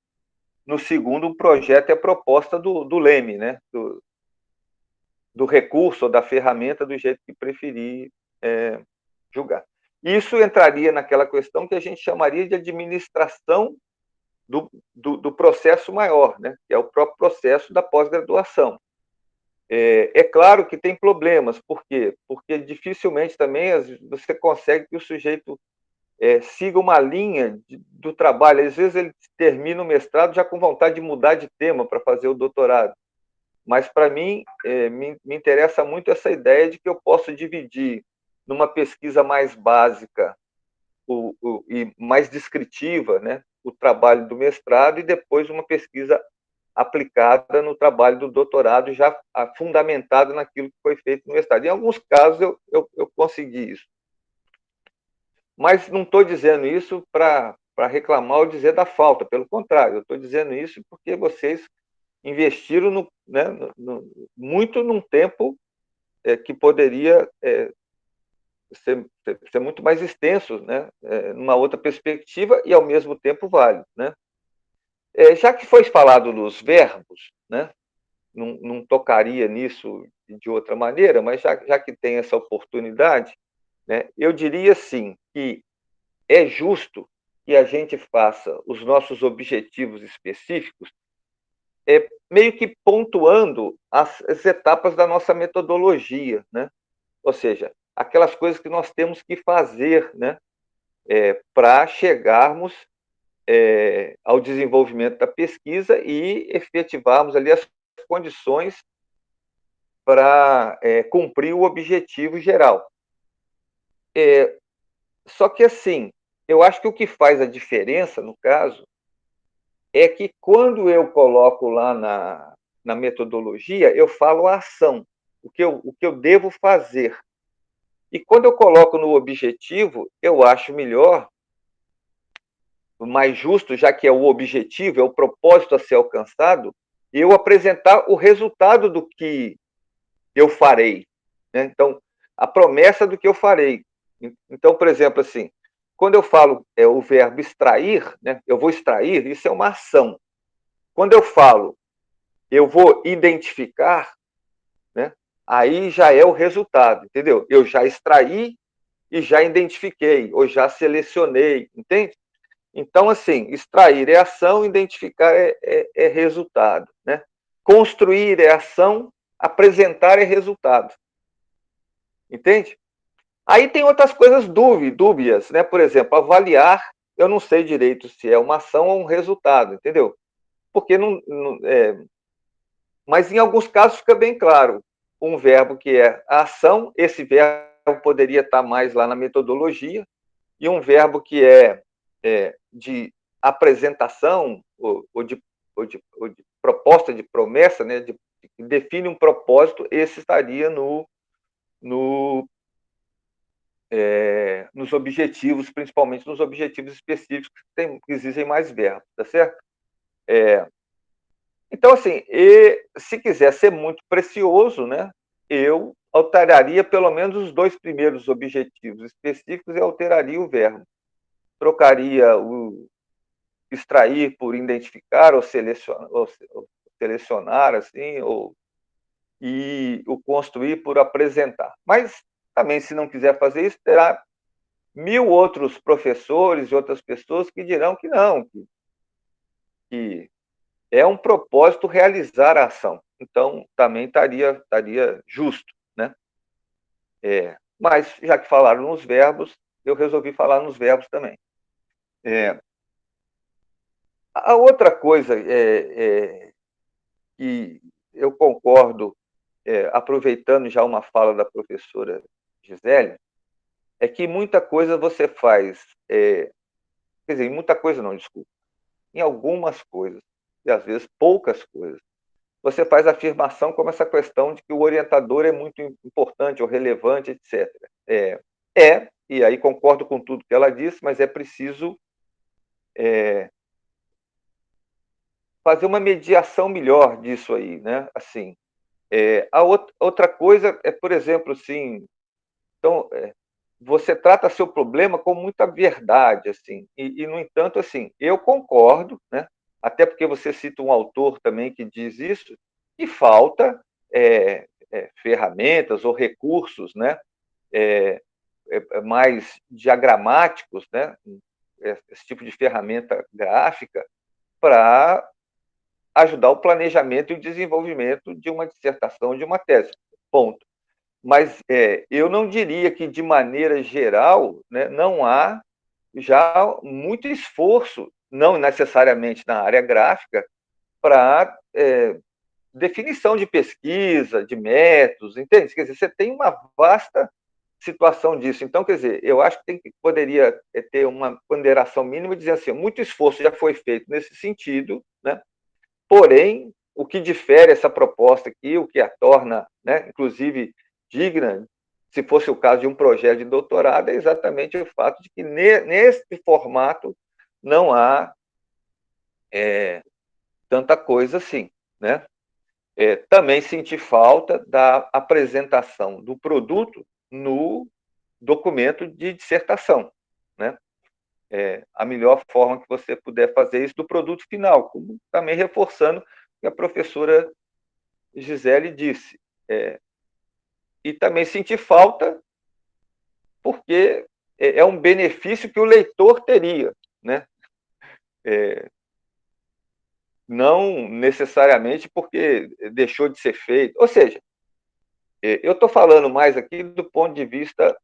no segundo, um projeto e a proposta do Leme, né? do recurso ou da ferramenta, do jeito que preferir julgar. Isso entraria naquela questão que a gente chamaria de administração do processo maior, né? Que é o próprio processo da pós-graduação. É claro que tem problemas. Por quê? Porque dificilmente também você consegue que o sujeito siga uma linha do trabalho. Às vezes ele termina o mestrado já com vontade de mudar de tema para fazer o doutorado. Mas, para mim, me interessa muito essa ideia de que eu posso dividir numa pesquisa mais básica e mais descritiva, né, o trabalho do mestrado, e depois uma pesquisa aplicada no trabalho do doutorado, já fundamentado naquilo que foi feito no mestrado. Em alguns casos, eu consegui isso. Mas não estou dizendo isso para reclamar ou dizer da falta, pelo contrário, eu estou dizendo isso porque vocês investiram muito num tempo que poderia ser muito mais extenso, né, numa outra perspectiva e, ao mesmo tempo, válido. Né? Já que foi falado nos verbos, né, não tocaria nisso de outra maneira, mas já que tem essa oportunidade, né, eu diria, sim, que é justo que a gente faça os nossos objetivos específicos meio que pontuando as etapas da nossa metodologia, né? Ou seja, aquelas coisas que nós temos que fazer, né, para chegarmos ao desenvolvimento da pesquisa e efetivarmos ali as condições para cumprir o objetivo geral. Só que, assim, eu acho que o que faz a diferença, no caso, é que quando eu coloco lá na metodologia, eu falo a ação, o que eu devo fazer. E quando eu coloco no objetivo, eu acho melhor, mais justo, já que é o objetivo, é o propósito a ser alcançado, eu apresentar o resultado do que eu farei. Né? Então, a promessa do que eu farei. Então, por exemplo, assim, quando eu falo o verbo extrair, né, eu vou extrair, isso é uma ação. Quando eu falo eu vou identificar, né, aí já é o resultado, entendeu? Eu já extraí e já identifiquei, ou já selecionei, entende? Então, assim, extrair é ação, identificar é resultado. Né? Construir é ação, apresentar é resultado. Entende? Aí tem outras coisas dúbias, né? Por exemplo, avaliar, eu não sei direito se é uma ação ou um resultado, entendeu? Porque mas em alguns casos fica bem claro. Um verbo que é a ação, esse verbo poderia estar mais lá na metodologia, e um verbo que é de apresentação ou de proposta, de promessa, né, que define um propósito, esse estaria nos objetivos, principalmente nos objetivos específicos, que exigem mais verbos, tá certo? Então, assim, se quiser ser muito precioso, né, eu alteraria pelo menos os 2 primeiros objetivos específicos e alteraria o verbo. Trocaria o extrair por identificar ou selecionar assim, e o construir por apresentar. Mas também, se não quiser fazer isso, terá 1000 outros professores e outras pessoas que dirão que não, que é um propósito realizar a ação. Então, também estaria justo, né? Mas, já que falaram nos verbos, eu resolvi falar nos verbos também. A outra coisa que eu concordo, aproveitando já uma fala da professora Gisele, é que muita coisa você faz, quer dizer, muita coisa não, desculpa, em algumas coisas, e às vezes poucas coisas, você faz afirmação como essa questão de que o orientador é muito importante ou relevante, etc. E aí concordo com tudo que ela disse, mas é preciso fazer uma mediação melhor disso aí, né? Assim, a outra coisa é, por exemplo, assim, então, você trata seu problema com muita verdade, assim, e no entanto, assim, eu concordo, né? Até porque você cita um autor também que diz isso, que falta ferramentas ou recursos, né? Mais diagramáticos, né? Esse tipo de ferramenta gráfica para ajudar o planejamento e o desenvolvimento de uma dissertação, de uma tese. Ponto. Mas eu não diria que, de maneira geral, né, não há já muito esforço, não necessariamente na área gráfica, para definição de pesquisa, de métodos, entende? Quer dizer, você tem uma vasta situação disso. Então, quer dizer, eu acho que poderia ter uma ponderação mínima, dizer assim, muito esforço já foi feito nesse sentido, né? Porém, o que difere essa proposta aqui, o que a torna, né, inclusive, digna, se fosse o caso de um projeto de doutorado, é exatamente o fato de que nesse formato não há tanta coisa assim, né? Também senti falta da apresentação do produto no documento de dissertação, né? A melhor forma que você puder fazer isso do produto final, como também reforçando o que a professora Gisele disse. E também senti falta porque é um benefício que o leitor teria, né? Não necessariamente porque deixou de ser feito. Ou seja, eu estou falando mais aqui do ponto de vista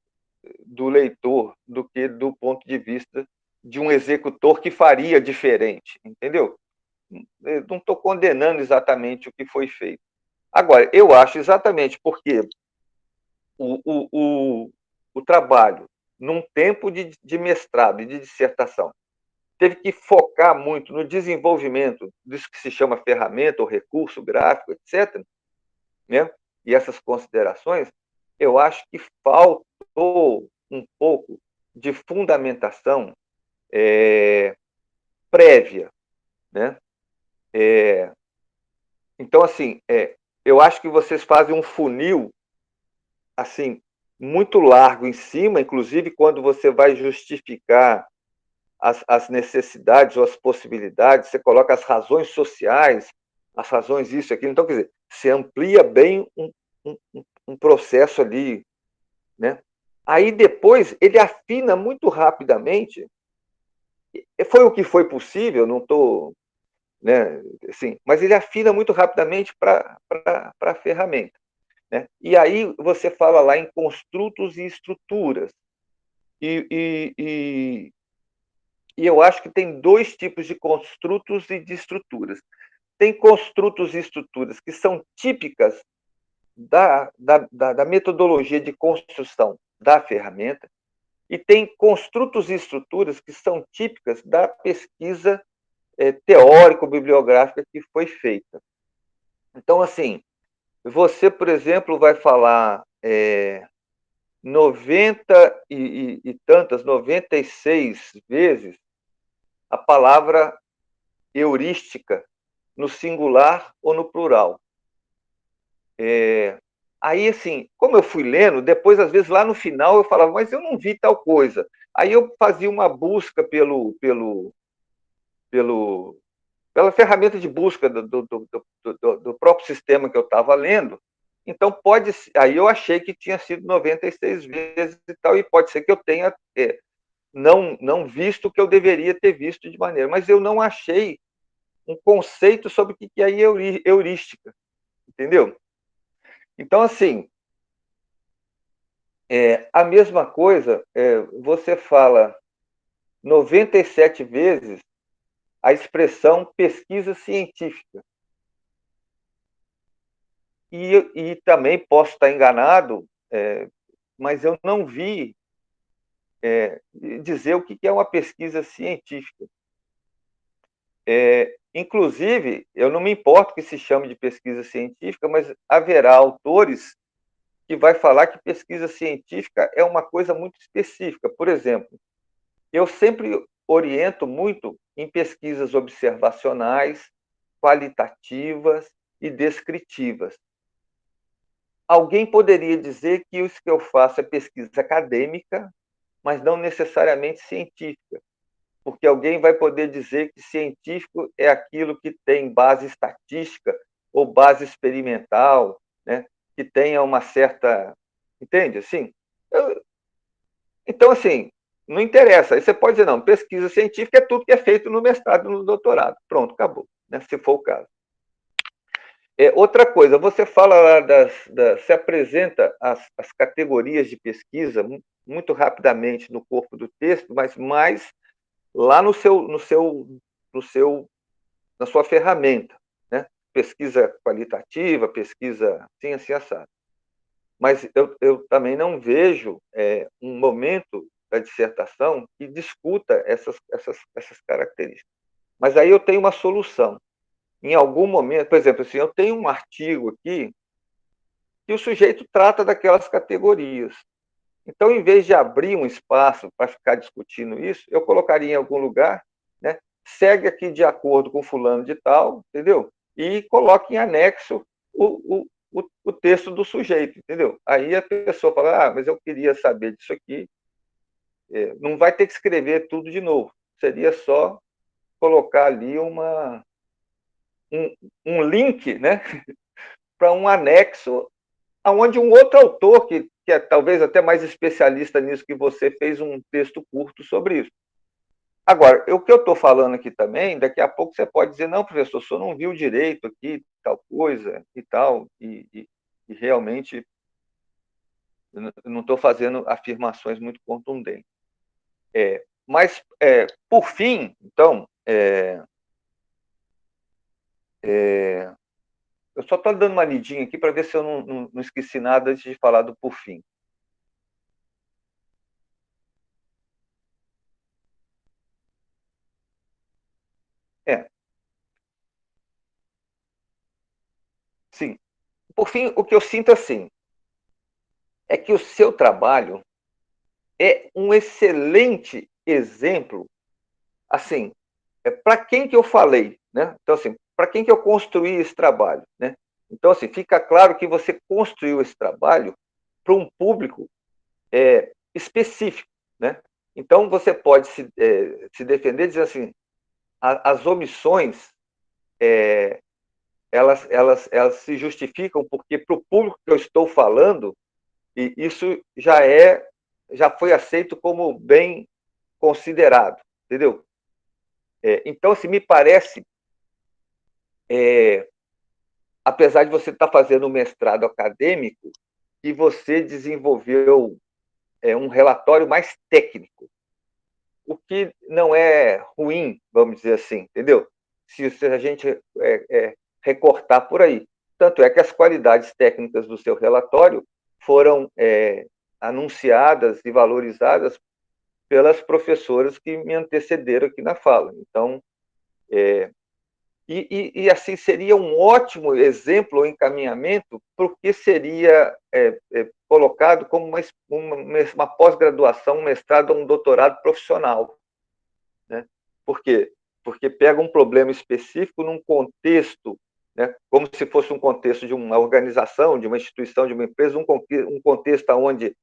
do leitor do que do ponto de vista de um executor que faria diferente, entendeu? Eu não estou condenando exatamente o que foi feito. Agora, eu acho exatamente porque o trabalho, num tempo de mestrado e de dissertação, teve que focar muito no desenvolvimento disso que se chama ferramenta ou recurso gráfico, etc., né? E essas considerações, eu acho que faltou um pouco de fundamentação prévia, né? Então, assim, eu acho que vocês fazem um funil assim muito largo em cima, inclusive quando você vai justificar as necessidades ou as possibilidades, você coloca as razões sociais, as razões isso e aquilo. Então, quer dizer, você amplia bem um processo ali, né? Aí depois ele afina muito rapidamente. Foi o que foi possível, não estou, né? Assim, mas ele afina muito rapidamente para a ferramenta, né? E aí você fala lá em construtos e estruturas. E eu acho que tem 2 tipos de construtos e de estruturas. Tem construtos e estruturas que são típicas da metodologia de construção da ferramenta, e tem construtos e estruturas que são típicas da pesquisa teórico-bibliográfica que foi feita. Então, assim, você, por exemplo, vai falar 96 vezes a palavra heurística no singular ou no plural. Aí, assim, como eu fui lendo, depois, às vezes, lá no final, eu falava, mas eu não vi tal coisa. Aí eu fazia uma busca pela ferramenta de busca do próprio sistema que eu estava lendo. Então, aí eu achei que tinha sido 96 vezes e tal, e pode ser que eu tenha não visto o que eu deveria ter visto de maneira, mas eu não achei um conceito sobre o que é heurística, entendeu? Então, assim, a mesma coisa, você fala 97 vezes a expressão pesquisa científica. E também posso estar enganado, mas eu não vi dizer o que é uma pesquisa científica. Inclusive, eu não me importo que se chame de pesquisa científica, mas haverá autores que vai falar que pesquisa científica é uma coisa muito específica. Por exemplo, eu sempre oriento muito em pesquisas observacionais, qualitativas e descritivas. Alguém poderia dizer que isso que eu faço é pesquisa acadêmica, mas não necessariamente científica, porque alguém vai poder dizer que científico é aquilo que tem base estatística ou base experimental, né? Que tenha uma certa... Entende? Assim, então, assim, não interessa. Aí você pode dizer, não, pesquisa científica é tudo que é feito no mestrado e no doutorado. Pronto, acabou, né? Se for o caso. Outra coisa, você fala lá se apresenta as categorias de pesquisa muito rapidamente no corpo do texto, mas mais lá na sua ferramenta, né? Pesquisa qualitativa, pesquisa assim, assado. Mas eu também não vejo um momento da dissertação que discuta essas características. Mas aí eu tenho uma solução. Em algum momento, por exemplo, assim, eu tenho um artigo aqui que o sujeito trata daquelas categorias. Então, em vez de abrir um espaço para ficar discutindo isso, eu colocaria em algum lugar, né? Segue aqui de acordo com fulano de tal, entendeu? E coloque em anexo o texto do sujeito, entendeu? Aí a pessoa fala, mas eu queria saber disso aqui. Não vai ter que escrever tudo de novo. Seria só colocar ali um link, né? Para um anexo onde um outro autor, que é talvez até mais especialista nisso que você, fez um texto curto sobre isso. Agora, o que eu estou falando aqui também, daqui a pouco você pode dizer, não, professor, o senhor não viu direito aqui, tal coisa e tal, e realmente não estou fazendo afirmações muito contundentes. Mas, por fim, então, eu só estou dando uma lidinha aqui para ver se eu não esqueci nada antes de falar do por fim. Sim. Por fim, o que eu sinto assim é que o seu trabalho é um excelente exemplo, assim, para quem que eu falei, né? Então, assim, para quem que eu construí esse trabalho, né? Então, assim, fica claro que você construiu esse trabalho para um público específico, né? Então, você pode se defender dizendo assim, as omissões, elas se justificam porque para o público que eu estou falando, e isso já foi aceito como bem considerado, entendeu? Então, assim, me parece, apesar de você estar fazendo um mestrado acadêmico, que você desenvolveu um relatório mais técnico, o que não é ruim, vamos dizer assim, entendeu? Se a gente recortar por aí. Tanto é que as qualidades técnicas do seu relatório foram anunciadas e valorizadas pelas professoras que me antecederam aqui na fala. Então, assim, seria um ótimo exemplo ou encaminhamento para o que seria colocado como uma pós-graduação, um mestrado ou um doutorado profissional. Né? Por quê? Porque pega um problema específico num contexto, né, como se fosse um contexto de uma organização, de uma instituição, de uma empresa, um contexto onde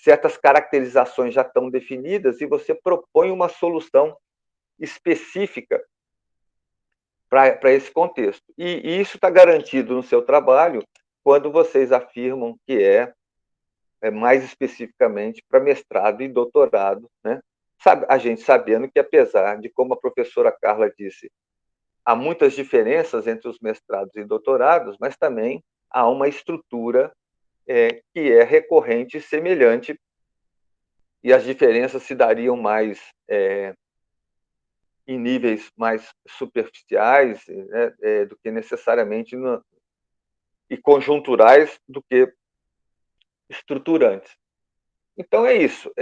certas caracterizações já estão definidas e você propõe uma solução específica para esse contexto. E isso está garantido no seu trabalho quando vocês afirmam que é mais especificamente para mestrado e doutorado, né? A gente sabendo que, apesar de, como a professora Carla disse, há muitas diferenças entre os mestrados e doutorados, mas também há uma estrutura que é recorrente e semelhante, e as diferenças se dariam mais em níveis mais superficiais, né, do que necessariamente e conjunturais do que estruturantes. Então é isso.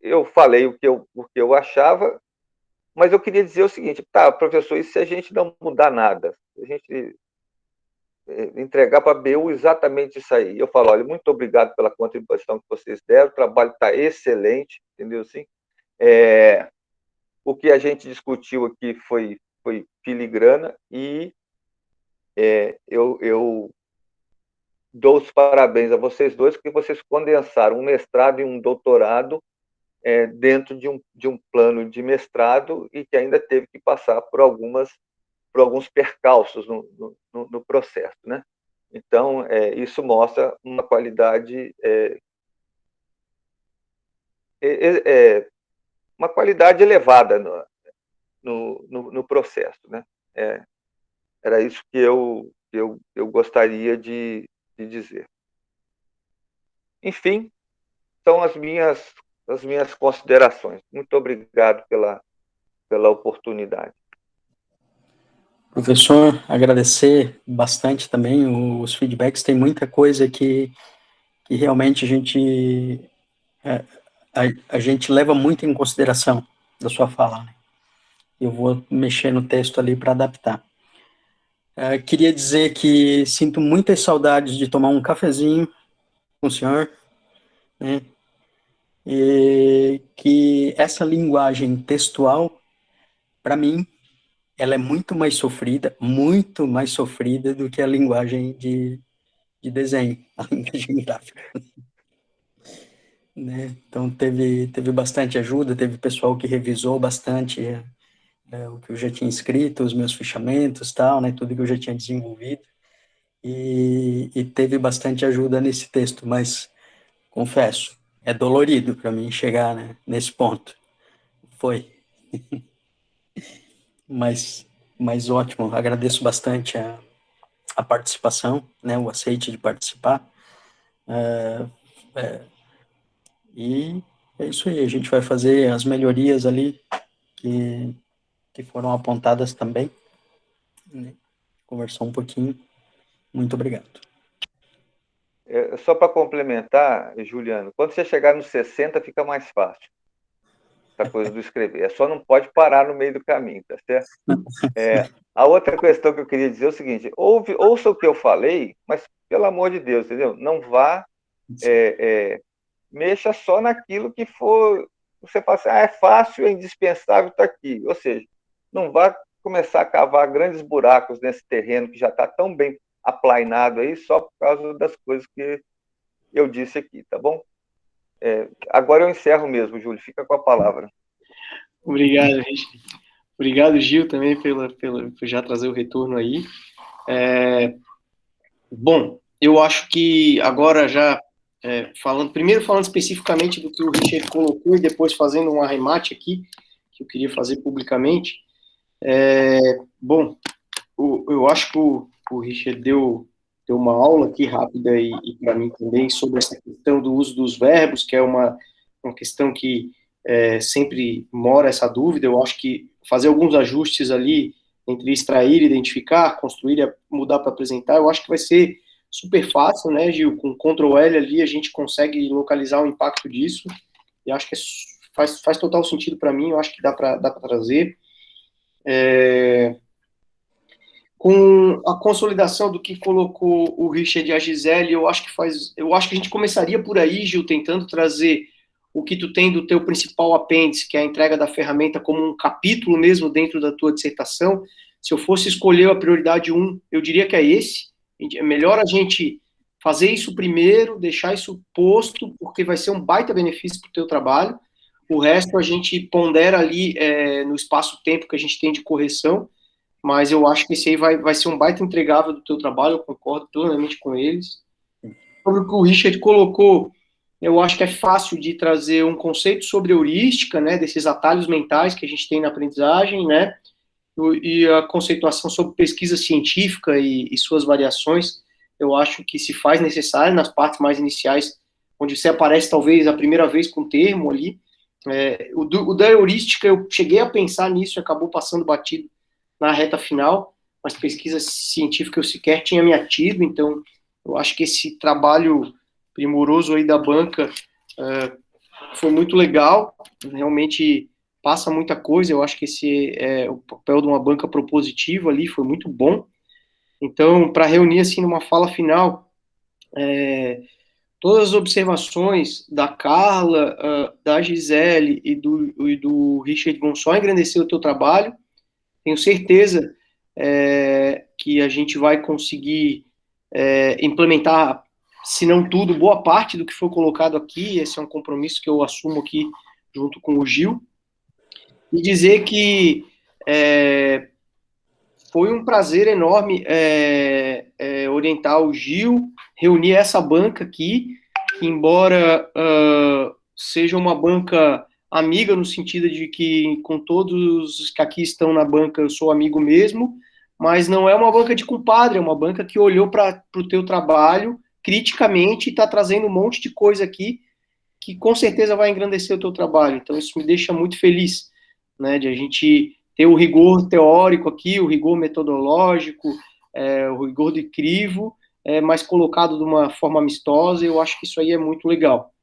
Eu falei o que eu achava, mas eu queria dizer o seguinte: tá, professor, e se a gente não mudar nada? Se a gente entregar para a BU exatamente isso aí? Eu falo, olha, muito obrigado pela contribuição que vocês deram, o trabalho está excelente, entendeu assim? O que a gente discutiu aqui foi filigrana e eu dou os parabéns a vocês dois, porque vocês condensaram um mestrado e um doutorado dentro de um plano de mestrado e que ainda teve que passar por alguns percalços no processo, né? Então, isso mostra uma qualidade uma qualidade elevada no processo, né? Era isso que eu gostaria de dizer. Enfim, são as minhas considerações. Muito obrigado pela oportunidade. Professor, agradecer bastante também os feedbacks. Tem muita coisa que realmente a gente leva muito em consideração da sua fala, né? Eu vou mexer no texto ali para adaptar. Queria dizer que sinto muitas saudades de tomar um cafezinho com o senhor, né? E que essa linguagem textual, para mim, ela é muito mais sofrida do que a linguagem de desenho, a linguagem gráfica. Né? Então, teve bastante ajuda, teve pessoal que revisou bastante o que eu já tinha escrito, os meus fichamentos, tal, né? Tudo que eu já tinha desenvolvido. E teve bastante ajuda nesse texto, mas, confesso, é dolorido para mim chegar, né, nesse ponto. Foi. Mas ótimo, agradeço bastante a participação, né, o aceite de participar. E é isso aí, a gente vai fazer as melhorias ali que foram apontadas também, né? Conversar um pouquinho. Muito obrigado. Só para complementar, Juliano, quando você chegar nos 60, fica mais fácil essa coisa do escrever. Só não pode parar no meio do caminho, tá certo? A outra questão que eu queria dizer é o seguinte: ouça o que eu falei, mas, pelo amor de Deus, entendeu? Não vá, mexa só naquilo que for. Você fala assim, é fácil, é indispensável, está aqui. Ou seja, não vá começar a cavar grandes buracos nesse terreno que já está tão bem aplainado aí, só por causa das coisas que eu disse aqui, tá bom? Agora eu encerro mesmo, Júlio, fica com a palavra. Obrigado, Richard. Obrigado, Gil, também por já trazer o retorno aí. Bom, eu acho que agora já primeiro falando especificamente do que o Richard colocou e depois fazendo um arremate aqui, que eu queria fazer publicamente. Bom, eu acho que o Richard deu uma aula aqui rápida e para mim também sobre essa questão do uso dos verbos, que é uma questão que sempre mora essa dúvida. Eu acho que fazer alguns ajustes ali entre extrair, identificar, construir, mudar para apresentar, eu acho que vai ser super fácil, né, Gil? Com Ctrl L ali a gente consegue localizar o impacto disso, e acho que faz total sentido para mim, eu acho que dá para trazer. Com a consolidação do que colocou o Richard e a Gisele, eu acho que a gente começaria por aí, Gil, tentando trazer o que tu tem do teu principal apêndice, que é a entrega da ferramenta, como um capítulo mesmo dentro da tua dissertação. Se eu fosse escolher a prioridade 1, eu diria que é esse. É melhor a gente fazer isso primeiro, deixar isso posto, porque vai ser um baita benefício para o teu trabalho. O resto a gente pondera ali no espaço-tempo que a gente tem de correção, mas eu acho que esse aí vai ser um baita entregável do teu trabalho, eu concordo plenamente com eles. Sobre o que o Richard colocou, eu acho que é fácil de trazer um conceito sobre heurística, né, desses atalhos mentais que a gente tem na aprendizagem, né, e a conceituação sobre pesquisa científica e suas variações, eu acho que se faz necessário nas partes mais iniciais, onde você aparece talvez a primeira vez com o termo ali. O da heurística, eu cheguei a pensar nisso e acabou passando batido na reta final, mas pesquisa científica eu sequer tinha me atido, então eu acho que esse trabalho primoroso aí da banca foi muito legal, realmente passa muita coisa, eu acho que esse o papel de uma banca propositiva ali foi muito bom. Então, para reunir assim numa fala final, todas as observações da Carla, da Gisele e do Richard vão só engrandecer o teu trabalho. Tenho certeza que a gente vai conseguir implementar, se não tudo, boa parte do que foi colocado aqui. Esse é um compromisso que eu assumo aqui junto com o Gil. E dizer que foi um prazer enorme orientar o Gil, reunir essa banca aqui, que embora seja uma banca amiga no sentido de que com todos os que aqui estão na banca eu sou amigo mesmo, mas não é uma banca de compadre, é uma banca que olhou para o teu trabalho criticamente e está trazendo um monte de coisa aqui que com certeza vai engrandecer o teu trabalho. Então isso me deixa muito feliz, né, de a gente ter o rigor teórico aqui, o rigor metodológico, o rigor de crivo, mas colocado de uma forma amistosa. Eu acho que isso aí é muito legal.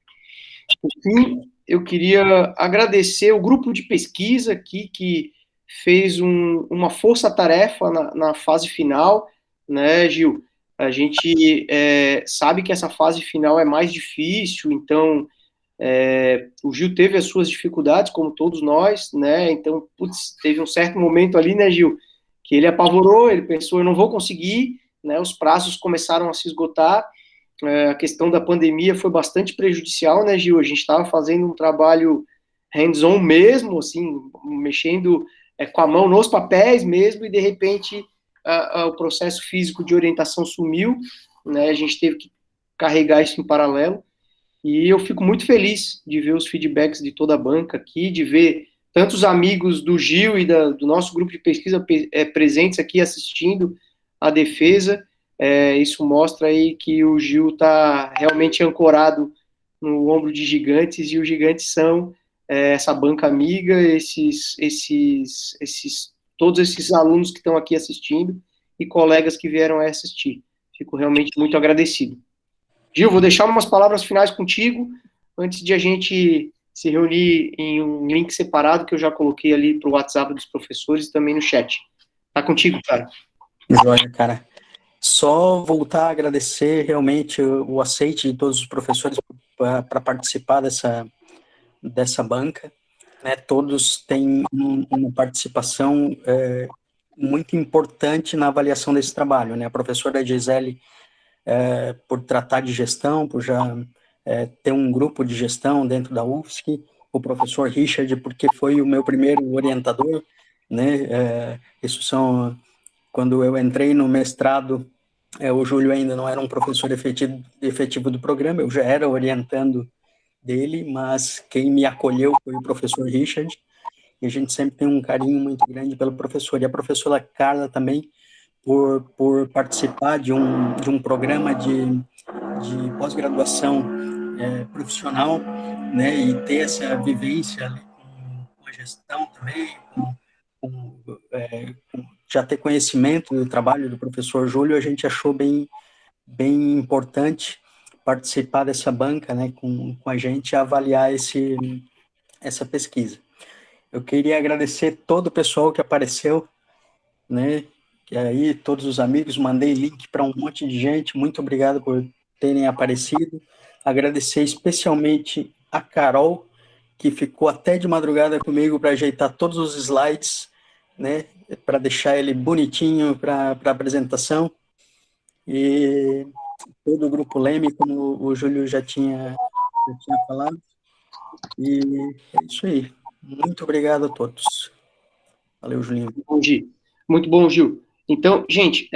Por fim, eu queria agradecer o grupo de pesquisa aqui que fez uma força-tarefa na fase final, né, Gil? A gente sabe que essa fase final é mais difícil, então o Gil teve as suas dificuldades, como todos nós, né? Então, teve um certo momento ali, né, Gil, que ele apavorou, ele pensou, eu não vou conseguir, né? Os prazos começaram a se esgotar. A questão da pandemia foi bastante prejudicial, né, Gil? A gente estava fazendo um trabalho hands-on mesmo, assim, mexendo com a mão nos papéis mesmo, e de repente o processo físico de orientação sumiu, né? A gente teve que carregar isso em paralelo. E eu fico muito feliz de ver os feedbacks de toda a banca aqui, de ver tantos amigos do Gil e do nosso grupo de pesquisa presentes aqui assistindo a defesa. Isso mostra aí que o Gil está realmente ancorado no ombro de gigantes, e os gigantes são essa banca amiga, todos esses alunos que estão aqui assistindo e colegas que vieram a assistir. Fico realmente muito agradecido. Gil, vou deixar umas palavras finais contigo, antes de a gente se reunir em um link separado que eu já coloquei ali para o WhatsApp dos professores e também no chat. Tá contigo, cara. Joia, cara. Só voltar a agradecer realmente o aceite de todos os professores para participar dessa banca, né? Todos têm uma participação muito importante na avaliação desse trabalho, né? A professora Gisele, por tratar de gestão, por já ter um grupo de gestão dentro da UFSC, o professor Richard, porque foi o meu primeiro orientador, né? Isso quando eu entrei no mestrado, o Júlio ainda não era um professor efetivo do programa, eu já era orientando dele, mas quem me acolheu foi o professor Richard, e a gente sempre tem um carinho muito grande pelo professor. E a professora Carla também, por participar de um programa de pós-graduação profissional, né, e ter essa vivência ali com a gestão também, já ter conhecimento do trabalho do professor Júlio, a gente achou bem bem importante participar dessa banca, né, com a gente, avaliar essa pesquisa. Eu queria agradecer todo o pessoal que apareceu, né, que aí, todos os amigos, mandei link para um monte de gente, muito obrigado por terem aparecido. Agradecer especialmente a Carol, que ficou até de madrugada comigo para ajeitar todos os slides, né, para deixar ele bonitinho para a apresentação. E todo o Grupo Leme, como o Júlio já tinha falado. E é isso aí. Muito obrigado a todos. Valeu, Julinho. Bom, Gil. Muito bom, Gil. Então, gente,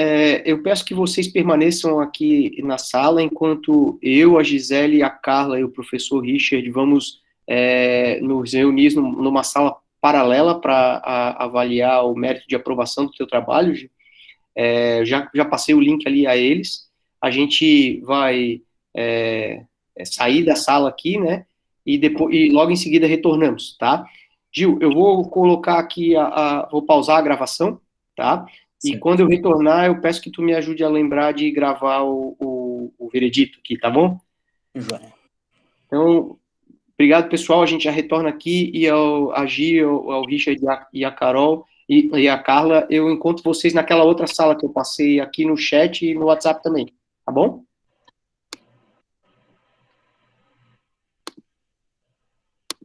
eu peço que vocês permaneçam aqui na sala, enquanto eu, a Gisele, a Carla e o professor Richard vamos nos reunir numa sala paralela para avaliar o mérito de aprovação do teu trabalho, Gil. Já passei o link ali a eles. A gente vai sair da sala aqui, né? E logo em seguida retornamos, tá? Gil, eu vou colocar aqui, vou pausar a gravação, tá? E Sim. quando eu retornar, eu peço que tu me ajude a lembrar de gravar o veredito aqui, tá bom? Joia. Então, obrigado, pessoal. A gente já retorna aqui, e a Gil, ao Richard e a Carol e a Carla, eu encontro vocês naquela outra sala que eu passei aqui no chat e no WhatsApp também, tá bom?